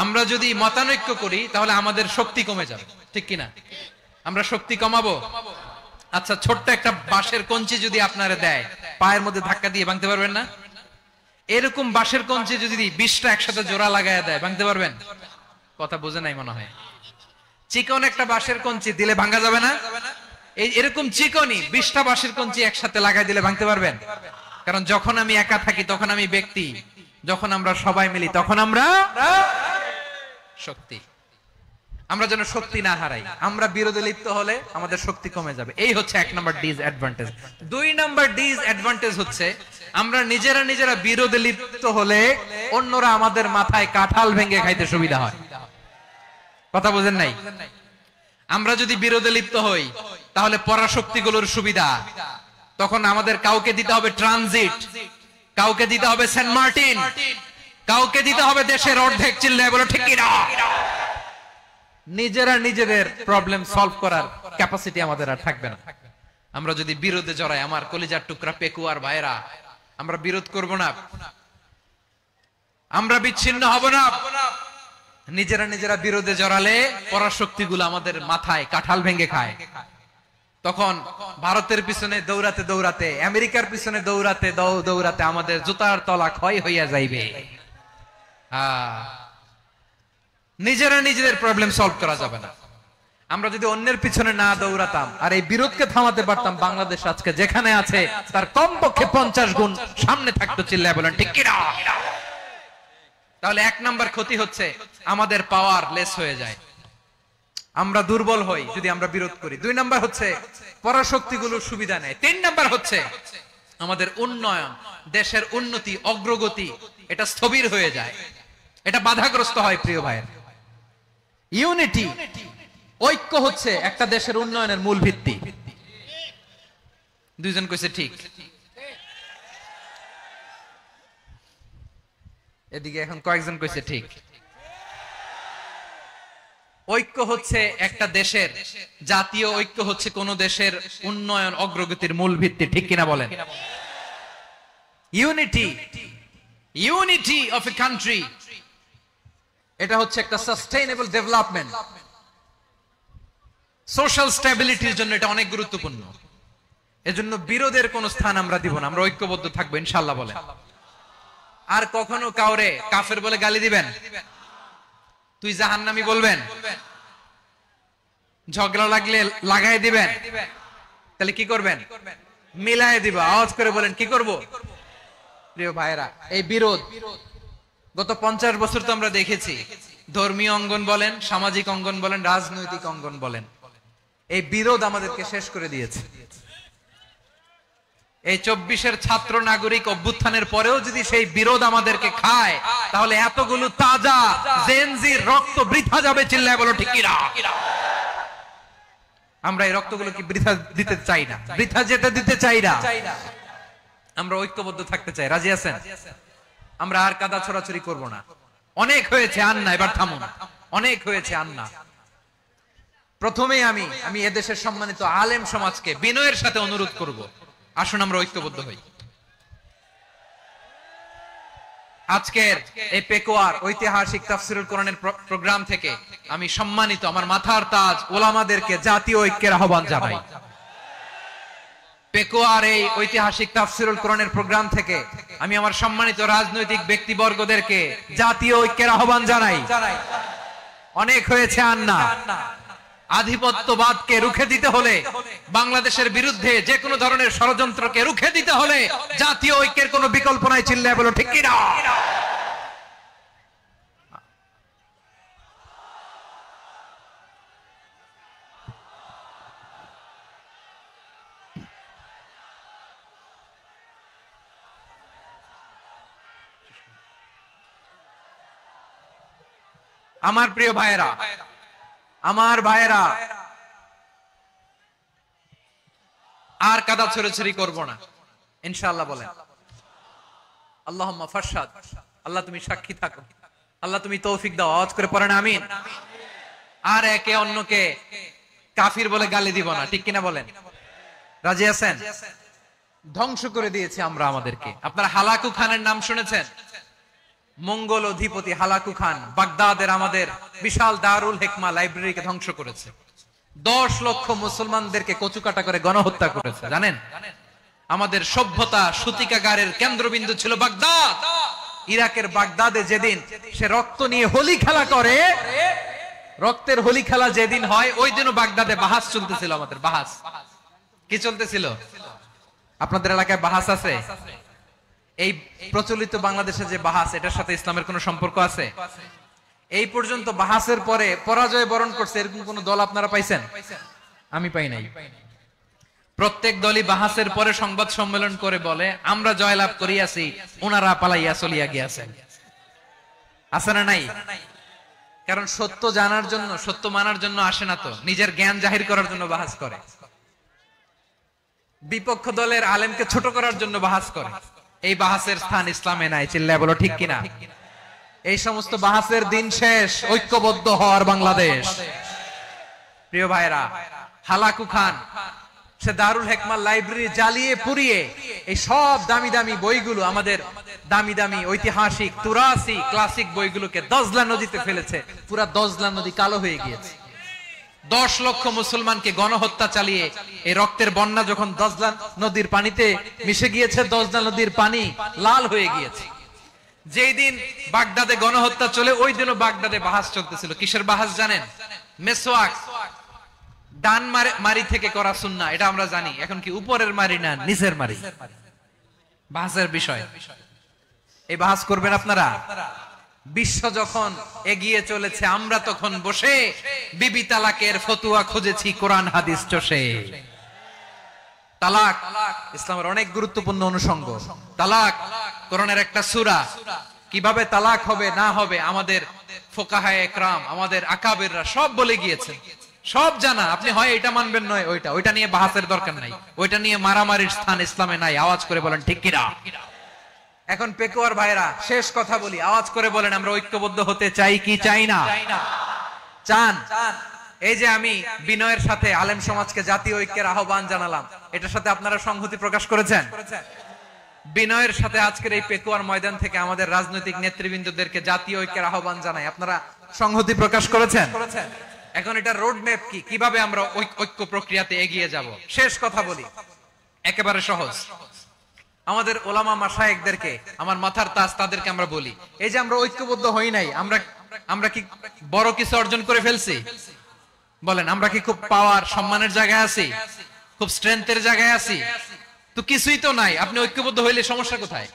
Speaker 2: আমরা যদি মতানৈক্য করি, তাহলে আমাদের শক্তি কমে যাবে, ঠিক কিনা? আমরা শক্তি কমাবো। আচ্ছা, ছোট্ট একটা বাঁশের কঞ্চি যদি আপনারা দেয়, পায়ের মধ্যে ধাক্কা দিয়ে ভাঙতে পারবেন না? এরকম বাঁশের কঞ্চি যদি 20টা একসাথে জোড়া লাগায় দেয়, ভাঙতে পারবেন? কথা বোঝে নাই মনে হয়। চিকন একটা বাঁশের কঞ্চি দিলে ভাঙা যাবে না? এরকম চিকনই 20টা বাঁশের কঞ্চি একসাথে লাগাই দিলে ভাঙতে পারবেন? কারণ যখন আমি একা থাকি তখন আমি ব্যক্তি, যখন আমরা সবাই মিলি তখন আমরা শক্তি। আমরা যেন শক্তি না হারাই। আমরা বিরোধে লিপ্ত হলে আমাদের শক্তি কমে যাবে। এই হচ্ছে এক নাম্বার ডিসঅ্যাডভান্টেজ। 2 নাম্বার ডিসঅ্যাডভান্টেজ হচ্ছে আমরা নিজেরা বিরোধে লিপ্ত হলে অন্যরা আমাদের মাথায় কাঁঠাল ভেঙে খাইতে সুবিধা হয়। কথা বুঝেন নাই? আমরা যদি বিরোধে লিপ্ত হই তাহলে পরাশক্তিগুলোর সুবিধা, তখন আমাদের কাউকে দিতে হবে ট্রানজিট, কাউকে দিতে হবে সেন্ট মার্টিন, কাউকে দিতে হবে দেশের অর্ধেক। চিল্লায় বলো ঠিক কিনা? নিজেদের প্রবলেম সলভ করার ক্যাপাসিটি আমাদের আর থাকবে না। আমরা যদি বিরোধে জড়াই, আমার কলিজার টুকরা পেকুয়ার ভাইরা, আমরা বিরোধ করব না, আমরা বিচ্ছিন্ন হব না। নিজেরা বিরোধে জড়ালে পরাশক্তিগুলো আমাদের মাথায় কাঁঠাল ভেঙে খায়। তখন ভারতের পিছনে দৌড়াতে, আমেরিকার পিছনে দৌড়াতে আমাদের জুতার তলা ক্ষয় হইয়া যাইবে। নিজেদের প্রবলেম সলভ করা যাবে না। আমরা যদি অন্যের পিছনে না দৌড়াতাম আর এই বিরোধকে থামাতে পারতাম, বাংলাদেশ আজকে যেখানে আছে তার কমপক্ষে 50 গুণ সামনে থাকতো। চিল্লায় বলেন ঠিক কিনা? তাহলে 1 নাম্বার ক্ষতি হচ্ছে আমাদের পাওয়ার লেস হয়ে যায়, আমরা দুর্বল হই যদি আমরা বিরোধ করি। 2 নাম্বার হচ্ছে পরাশক্তিগুলোর সুবিধা নেয়। 3 নাম্বার হচ্ছে আমাদের উন্নয়ন, দেশের উন্নতি, অগ্রগতি, এটা স্থবির হয়ে যায়, এটা বাধাগ্রস্ত হয়। প্রিয় ভাইয়ের, ইউনিটি, ঐক্য হচ্ছে একটা দেশের উন্নয়নের মূল ভিত্তি। 2 জন কইছে ঠিক। এদিকে এখন কয়েকজন কইছে ঠিক। ঐক্য হচ্ছে একটা দেশের, জাতীয় ঐক্য হচ্ছে কোন দেশের উন্নয়ন, অগ্রগতির মূল ভিত্তি, ঠিক কিনা বলেন? ইউনিটি অফ এ কান্ট্রি, এটা হচ্ছে একটা সাস্টেইনেবল ডেভেলপমেন্ট। সোশ্যাল স্ট্যাবিলিটির জন্য এটা অনেক গুরুত্বপূর্ণ। এজন্য বিরোধের কোন স্থান আমরা দিব না, আমরা ঐক্যবদ্ধ থাকবো ইনশাআল্লাহ বলেন। আর কখনো কাউরে কাফের বলে গালি দিবেন, তুই জাহান্নামী বলবেন, ঝগড়া লাগলে লাগাই দিবেন, তাহলে কি করবেন? মিলাই দিব। আওয়াজ করে বলেন কি করব? প্রিয় ভাইরা, এই বিরোধ গত 50 বছর তো আমরা দেখেছি, ধর্মীয় অঙ্গন বলেন, সামাজিক অঙ্গন বলেন, রাজনৈতিক অঙ্গন বলেন, এই বিরোধ আমাদেরকে শেষ করে দিয়েছে। এই 24-এর ছাত্র নাগরিক অভ্যুত্থানের পরেও যদি সেই বিরোধ আমাদেরকে খায়, তাহলে এতগুলো তাজা জেনজির রক্ত বৃথা যাবে। চিল্লায় বলো ঠিক কিনা? আমরা এই রক্তগুলো কি বৃথা দিতে চাই না, বৃথা যেতে দিতে চাই না। আমরা ঐক্যবদ্ধ থাকতে চাই। রাজি আছেন? আমরা আর কাদা ছড়াছড়ি করব না। অনেক হয়েছে আন্না, এবার থামুন। অনেক হয়েছে আন্না। প্রথমেই আমি এদেশের সম্মানিত আলেম সমাজকে বিনয়ের সাথে অনুরোধ করব, আসুন আমরা ঐক্যবদ্ধ হই। আজকের এই পেকুয়ার ঐতিহাসিক তাফসীরুল কোরআনের প্রোগ্রাম থেকে আমি সম্মানিত আমার মাথার তাজ ওলামাদেরকে জাতীয় ঐক্যের আহ্বান জানাই। পেকুয়ার এই ঐতিহাসিক তাফসীরুল কোরআনের প্রোগ্রাম থেকে আমি আমার সম্মানিত রাজনৈতিক ব্যক্তিবর্গদেরকে জাতীয় ঐক্যের আহ্বান জানাই। অনেক হয়েছে আন্না। আধিপত্যবাদকে রুখে দিতে হলে, বাংলাদেশের বিরুদ্ধে যে কোনো ধরনের ষড়যন্ত্রকে রুখে দিতে হলে জাতীয় ঐক্যের কোনো বিকল্প নাই। চিল্লায় বলো ঠিক কিনা? আমার প্রিয় ভাইয়েরা, আমার ভাইয়েরা, আর কাদা ছড়াছড়ি করব না ইনশাআল্লাহ বলেন। আল্লাহুম্মা ফারশাদ। আল্লাহ তুমি সাক্ষী থাকো, আল্লাহ তুমি তৌফিক দাও। আওয়াজ করে পড়েন আমিন। আর একে অন্যকে কাফির বলে গালি দিব না, ঠিক কিনা বলেন? রাজি আছেন? ধ্বংস করে দিয়েছি আমরা আমাদেরকে। আপনারা হালাকু খানের নাম শুনেছেন? মঙ্গল অধিপতি হালাকু খান বাগদাদের আমাদের বিশাল দারুল হিকমা লাইব্রেরিকে ধ্বংস করেছে। 10 লক্ষ মুসলমানদেরকে কচুকাটা করে গণহত্যা করেছে। জানেন? আমাদের সভ্যতা সূতিকাগারের কেন্দ্রবিন্দু ছিল বাগদাদ। ইরাকের বাগদাদে যেদিন সে রক্ত নিয়ে হোলি খেলা করে, রক্তের হোলি খেলা যেদিন হয়, ওই দিনও বাগদাদে বাহাস চলতেছিল। আমাদের বাহাস কি চলতেছিল? আপনাদের এলাকায় বাহাস আছে? এই প্রচলিত বাংলাদেশে যে বাহাস, এটার সাথে ইসলামের কোন সম্পর্ক আছে? এই পর্যন্ত বাহাসের পরে পরাজয় বরণ করছে এরকম কোন দল আপনারা পাইছেন? আমি পাই নাই। প্রত্যেক দলই বাহাসের পরে সংবাদ সম্মেলন করে বলে আমরা জয়লাভ করিয়াছি, ওনারা পালাইয়া চলিয়া গিয়াছেন। আছে না নাই? কারণ সত্য জানার জন্য, সত্য মানার জন্য আসে না তো, নিজের জ্ঞান জাহির করার জন্য বাহাস করে। বিপক্ষ দলের আলেমকে ছোট করার জন্য বাহাস করে। এই বাহাসের স্থান ইসলামে নাই। চিল্লায় বলো ঠিক কিনা? এই সমস্ত বাহাসের দিন শেষ। ঐক্যবদ্ধ হওয়ার বাংলাদেশ। প্রিয় ভাইরা, হালাকু খান সে দারুল হিকমা লাইব্রেরি জ্বালিয়ে পুড়িয়ে এই সব দামি দামি বইগুলো, আমাদের দামি দামি ঐতিহাসিক তুরাসি ক্লাসিক বইগুলোকে দজলা নদীতে ফেলেছে। পুরা দজলা নদী কালো হয়ে গিয়েছে। 10 লক্ষ মুসলমানকে গণহত্যা চালিয়ে এই রক্তের বন্যা যখন দজলা নদীর পানিতে মিশে গিয়েছে, দজলা নদীর পানি লাল হয়ে গিয়েছে। যেই দিন বাগদাদে গণহত্যা চলে, ওই দিনও বাগদাদে বাহাস চলতেছিল। কিসের বাহাস জানেন? মেসওয়াক, ডান মারি থেকে করা সুন্নাহ, এটা আমরা জানি। এখন কি উপরের মারি না নিচের মারি? বাহাসের বিষয়। এই বাহাস করবেন আপনারা? বিশ্ব যখন এগিয়ে চলেছে, আমরা তখন বসে বিবি তালাকের ফতুয়া খুঁজেছি কোরআন হাদিস চষে। তালাক ইসলামের অনেক গুরুত্বপূর্ণ অনুষঙ্গ। তালাক কোরআনের একটা সূরা। কিভাবে তালাক হবে না হবে আমাদের ফুকাহায়ে ইকরাম, আমাদের আকাবেররা সব বলে গিয়েছে, সব জানা। আপনি হয় এটা মানবেন, নয় ওইটা। ওইটা নিয়ে বাহাসের দরকার নাই, ওইটা নিয়ে মারামারির স্থান ইসলামে নাই। আওয়াজ করে বলেন ঠিক কিনা? এখন পেকুয়ার ভাইরা, শেষ কথা বলি, আওয়াজ করে বলেন আমরা ঐক্যবদ্ধ হতে চাই কি চাই না? চান? এই যে আমি বিনয়ের সাথে আলেম সমাজকে জাতীয় ঐক্যের আহ্বান জানালাম, এটার সাথে আপনারা সংহতি প্রকাশ করেছেন? বিনয়ের সাথে আজকের এই পেকুয়ার ময়দান থেকে আমাদের রাজনৈতিক নেতৃবৃন্দদেরকে জাতীয় ঐক্যের আহ্বান জানাই, আপনারা সংহতি প্রকাশ করেছেন? এখন এটা রোড ম্যাপ কি, কিভাবে আমরা ঐক্য প্রক্রিয়াতে এগিয়ে যাব? শেষ কথা বলি, একেবারে সহজ। আমাদের ওলামা মাশায়েখদেরকে, আমার মাথার তাজ, তাদেরকে আমরা বলি, এই যে আমরা ঐক্যবদ্ধ হই নাই, আমরা কি বড় কিছু অর্জন করে ফেলছি? বলেন, আমরা কি খুব পাওয়ার সম্মানের জায়গায় আছি? খুব স্ট্রেংথের জায়গায় আছি? তো কিছুই তো নাই। আপনি ঐক্যবদ্ধ হইলে সমস্যা কোথায়?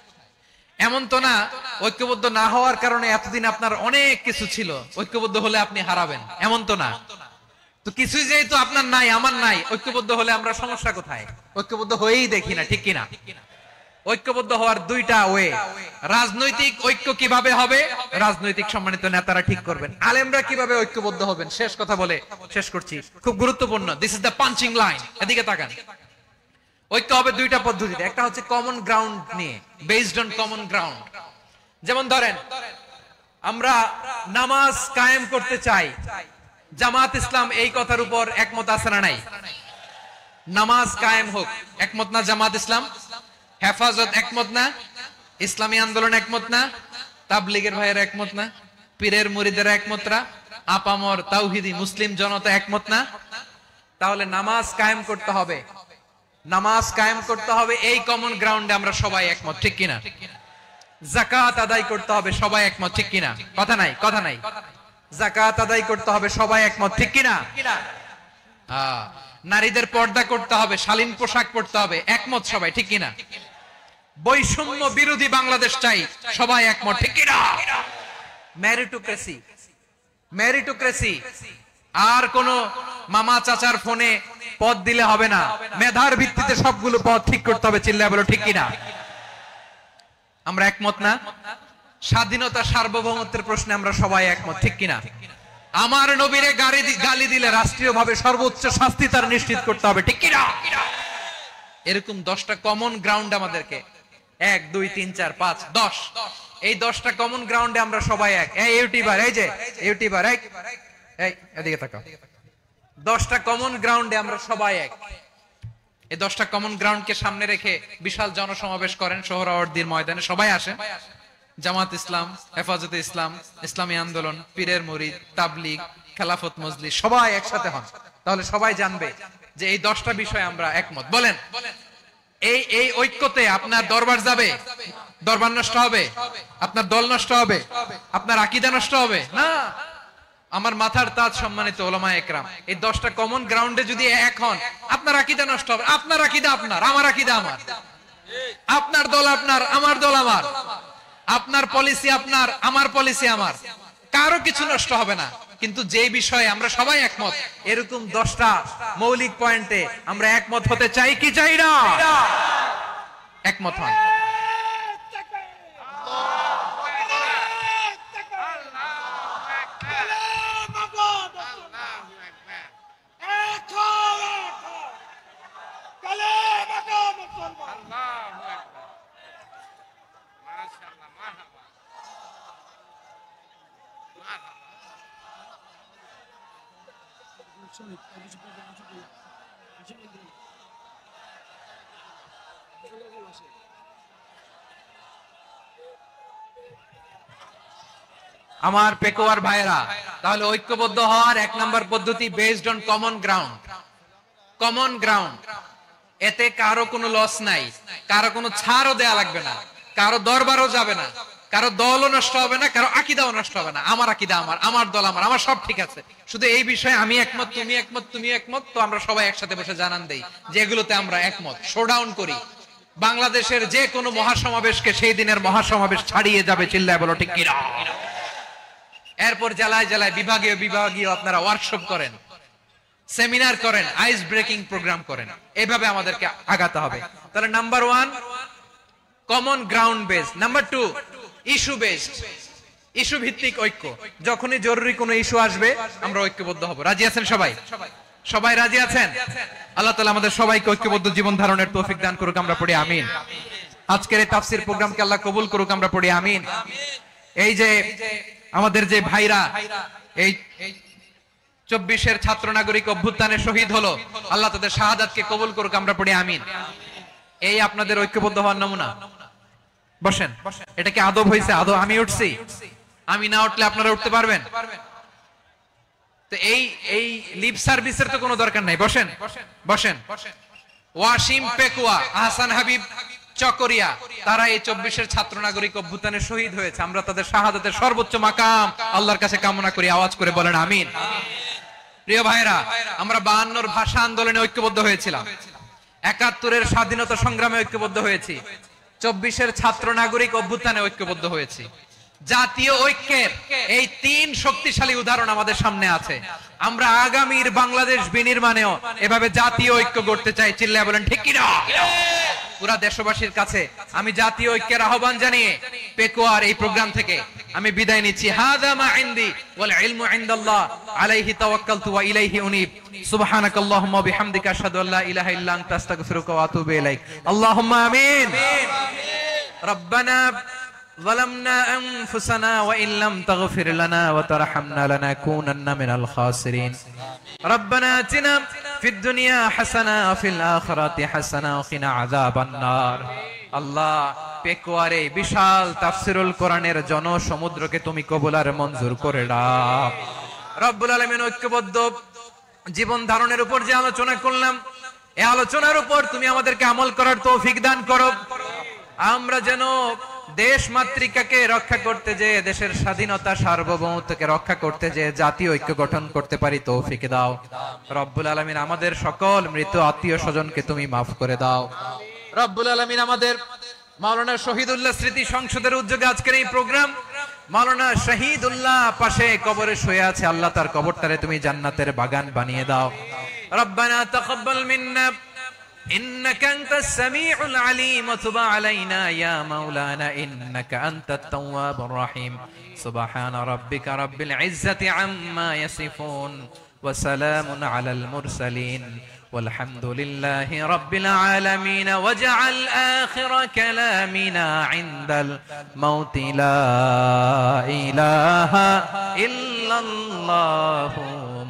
Speaker 2: এমন তো না ঐক্যবদ্ধ না হওয়ার কারণে এতদিন আপনার অনেক কিছু ছিল, ঐক্যবদ্ধ হলে আপনি হারাবেন, এমন তো না। তো কিছুই যেহেতু আপনার নাই, আমার নাই, ঐক্যবদ্ধ হলে আমরা সমস্যা কোথায়? ঐক্যবদ্ধ হয়েই দেখি না, ঠিক কিনা? ঐক্যবদ্ধ হওয়ার দুইটা ওয়ে। রাজনৈতিক ঐক্য কিভাবে হবে? রাজনৈতিক সম্মানিত নেতারা ঠিক করবেন। আলেমরা কিভাবে ঐক্যবদ্ধ হবেন? শেষ কথা বলে শেষ করছি, খুব গুরুত্বপূর্ণ। This is the punching line. এদিকে তাকান। ঐক্য হবে দুইটা পদ্ধতিতে। একটা হচ্ছে কমন গ্রাউন্ড নিয়ে, বেসড অন কমন গ্রাউন্ড। যেমন ধরেন, আমরা নামাজ কায়েম করতে চাই, জামাত ইসলাম এই কথার উপর একমত আছে না নাই? নামাজ কায়েম হোক, একমত না জামাত ইসলাম? হেফাজত একমত না? ইসলামী আন্দোলন একমত না? তাবলীগের ভাইয়েরা একমত না? পীরের মুরিদেরা একমত না? আপামর তাওহীদি মুসলিম জনতা একমত না? তাহলে নামাজ কায়েম করতে হবে, নামাজ কায়েম করতে হবে এই কমন গ্রাউন্ডে আমরা সবাই একমত, ঠিক কিনা? যাকাত আদায় করতে হবে, সবাই একমত, ঠিক কিনা? কথা নাই, কথা নাই। যাকাত আদায় করতে হবে, সবাই একমত, ঠিক কিনা? নারীদের পর্দা করতে হবে, শালীন পোশাক পরতে হবে, একমত সবাই, ঠিক কিনা? বৈষম্য বিরোধী বাংলাদেশ চাই, সবাই একমত, ঠিক কিনা? Meritocracy, meritocracy. আর কোন মামা চাচার ফোনে পদ দিলে হবে না, মেধার ভিত্তিতে সবগুলো পদ ঠিক করতে হবে, চিল্লায় বলো ঠিক কিনা? আমরা একমত না? স্বাধীনতা সার্বভৌমত্বের প্রশ্নে আমরা সবাই একমত, ঠিক কিনা? আমার নবীরে গালি দিলে রাষ্ট্রীয়ভাবে সর্বোচ্চ শাস্তি তার নিশ্চিত করতে হবে, ঠিক কিনা? এরকম 10টা কমন গ্রাউন্ড আমাদেরকে, 1 2 3 4 5 10, এই 10টা কমন গ্রাউন্ডে আমরা সবাই এক। এই ইউটিউবার, এই যে ইউটিউবার, এই এদিকে তাকাও। 10টা কমন গ্রাউন্ডে আমরা সবাই এক। এই 10টা কমন গ্রাউন্ডকে সামনে রেখে বিশাল জনসমাবেশ করেন সোহরাওয়ার্দীর ময়দানে, সবাই আসেন। জামাত ইসলাম, হেফাজতে ইসলাম, ইসলামী আন্দোলন, পীরের মুরিদ, তাবলীগ, খেলাফত মজলিস, সবাই একসাথে হন। তাহলে সবাই জানবে যে এই 10টা বিষয়ে আমরা একমত। বলেন, এই ঐক্যতে আপনার দরবার যাবে? দরবার নষ্ট হবে? আপনার দল নষ্ট হবে? আপনার আকীদা নষ্ট হবে? না। আমার মাথার তাজ সম্মানিত ওলামায়ে একরাম, এই 10টা কমন গ্রাউন্ডে যদি এক হন, আপনার আকীদা নষ্ট হবে? আপনার আকীদা আপনার, আমার আকীদা আমার। আপনার দল আপনার, আমার দল আমার। আপনার পলিসি আপনার, আমার পলিসি আমার। কারো কিছু নষ্ট হবে না। কিন্তু যে বিষয়ে আমরা সবাই একমত, এরকম 10টা মৌলিক পয়েন্টে আমরা একমত হতে চাই কি চাই না? একমত হন। আমার পেকোয়ার ভাইরা, তাহলে ঐক্যবদ্ধ হওয়ার 1 নম্বর পদ্ধতি based on common ground. Common ground, এতে কারো কোনো লস নাই, কারো কোনো ছাড়ও দেয়া লাগবে না, কারো দরবারও যাবে না, কারো দলও নষ্ট হবে না, কারো আকীদাও নষ্ট হবে না। আমার আকীদা আমার, আমার দল আমার, আমার সব ঠিক আছে। শুধু এই বিষয়ে আমি একমত, তুমি একমত, তুমি একমত, তো আমরা সবাই একসাথে বসে জানান দেই যে এগুলোতে আমরা একমত। শোডাউন করি। বাংলাদেশের যে কোনো মহাসমাবেশকে সেই দিনের মহাসমাবেশ ছাড়িয়ে যাবে, চিল্লায় বলো ঠিক কিনা? এরপর জেলায় জেলায় বিভাগীয় বিভাগীয় আপনারা ওয়ার্কশপ করেন, সেমিনার করেন, আইস ব্রেকিং প্রোগ্রাম করেন। এইভাবে আমাদেরকে আগাতে হবে। তাহলে number 1 common ground base. Number 2 issue based, issue ভিত্তিক ঐক্য। যখনই জরুরি কোনো ইস্যু আসবে আমরা ঐক্যবদ্ধ হব। রাজি আছেন সবাই? সবাই রাজি আছেন? আল্লাহ তাআলা আমাদের সবাইকে ঐক্যবদ্ধ জীবন ধারণের তৌফিক দান করুক, আমরা পড়ি আমিন। আজকের এই তাফসীর প্রোগ্রামকে আল্লাহ কবুল করুক, আমরা পড়ি আমিন। এই যে আমাদের যে ভাইরা এই 24-এর ছাত্র নাগরিক অভ্যুত্থানে শহীদ হলো, আল্লাহ তাদের শাহাদাতকে কবুল করুক, আমরা পড়ি আমিন। এই আপনাদের ঐক্যবদ্ধ হওয়ার নমুনা। বসেন। এটা কি আদব হয়েছে? আদব আমি উঠছি, আমি না উঠলে আপনারা উঠতে পারবেন? তো তো এই এই লিপ সার্ভিসের তো কোনো দরকার নাই, বসেন বসেন। ওয়াসিম পেকুয়া, আহসান হাবিব চকরিয়া, তারা এই 24-এর ছাত্র নাগরিক অভ্যুত্থানে শহীদ হয়েছে। আমরা তাদের শাহাদাতের সর্বোচ্চ মাকাম আল্লাহর কাছে কামনা করি, আওয়াজ করে বলেন আমিন। প্রিয় ভাইরা, আমরা 52-র ভাষা আন্দোলনে ঐক্যবদ্ধ হয়েছিলাম, 71-এর স্বাধীনতা সংগ্রামে ঐক্যবদ্ধ হয়েছি, 24-এর ছাত্র নাগরিক অভ্যুত্থানে ঐক্যবদ্ধ হয়েছি। জাতীয় ঐক্যের এই 3 শক্তিশালী উদাহরণ আমাদের সামনে আছে। আমরা আগামীর বাংলাদেশ বিনির্মাণেও এভাবে জাতীয় ঐক্য গড়তে চাই। চিল্লায় বলেন ঠিক কি না? পুরা দেশবাসীর কাছে আমি জাতীয় ঐক্যের আহ্বান জানিয়ে পেকুয়ার এই প্রোগ্রাম থেকে আমি বিদায় নিচ্ছি। হাযা মা ইনদি ওয়াল ইলমু ইনদাল্লাহ আলাইহি তাওয়াক্কালতু ওয়া ইলাইহি উনীব। সুবহানাকাল্লাহুম্মা ওয়া বিহামদিকা আশহাদু আল্লা ইলাহা ইল্লা আনতা আস্তাগফিরুকা ওয়া আতুবু ইলাইক। আল্লাহুম্মা আমিন। রব্বানা ظلمنا أنفسنا وإن لم تغفر لنا وترحمنا لنكونن من الخاسرين. ربنا آتنا في الدنيا حسنة وفي الآخرة حسنة وقنا عذاب النار. আল্লাহ, পেকুয়ারে বিশাল তাফসিরুল কোরআনের জনসমুদ্রকে তুমি কবুল আর মঞ্জুর করে দাও। রব্বুল আলামিন, ঐক্যবদ্ধ জীবন ধারণের উপর যে আলোচনা করলাম, এই আলোচনার উপর তুমি আমাদেরকে আমল করার তৌফিক দান করো। আমরা যেন দেশ মাতৃকাকে রক্ষা করতে যে, দেশের স্বাধীনতা সার্বভৌমত্বকে রক্ষা করতে যে জাতীয় ঐক্য গঠন করতে পারি তৌফিক দাও। রব্বুল আলামিন, আমাদের সকল মৃত আত্মীয় স্বজনকে তুমি মাফ করে দাও। রব্বুল আলামিন, আমাদের মাওলানা শহীদুল্লাহ স্মৃতি সংসদের উদ্যোগে আজকের এই প্রোগ্রাম, মাওলানা শহীদুল্লাহ পাশে কবরে শুয়ে আছে, আল্লাহ তার কবরটারে তুমি জান্নাতের বাগান বানিয়ে দাও। রব্বানা তাকাব্বাল মিন্না إنك أنت السميع العليم وتب علينا يا مولانا إنك أنت التواب الرحيم. سبحان ربك رب العزة عما يصفون وسلام على المرسلين والحمد لله رب العالمين. واجعل آخر كلامنا عند الموت لا إله إلا الله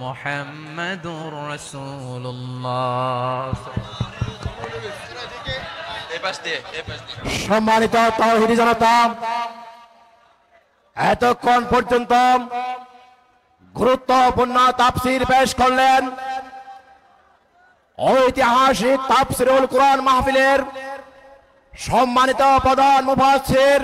Speaker 2: محمد رسول الله.
Speaker 3: সম্মানিত তাওহীদি জনতা, এতক্ষণ পর্যন্ত গুরুত্বপূর্ণ তাফসীর পেশ করলেন ঐতিহাসিক তাফসীরুল কোরআন মাহফিলের সম্মানিত প্রধান মুফাসসির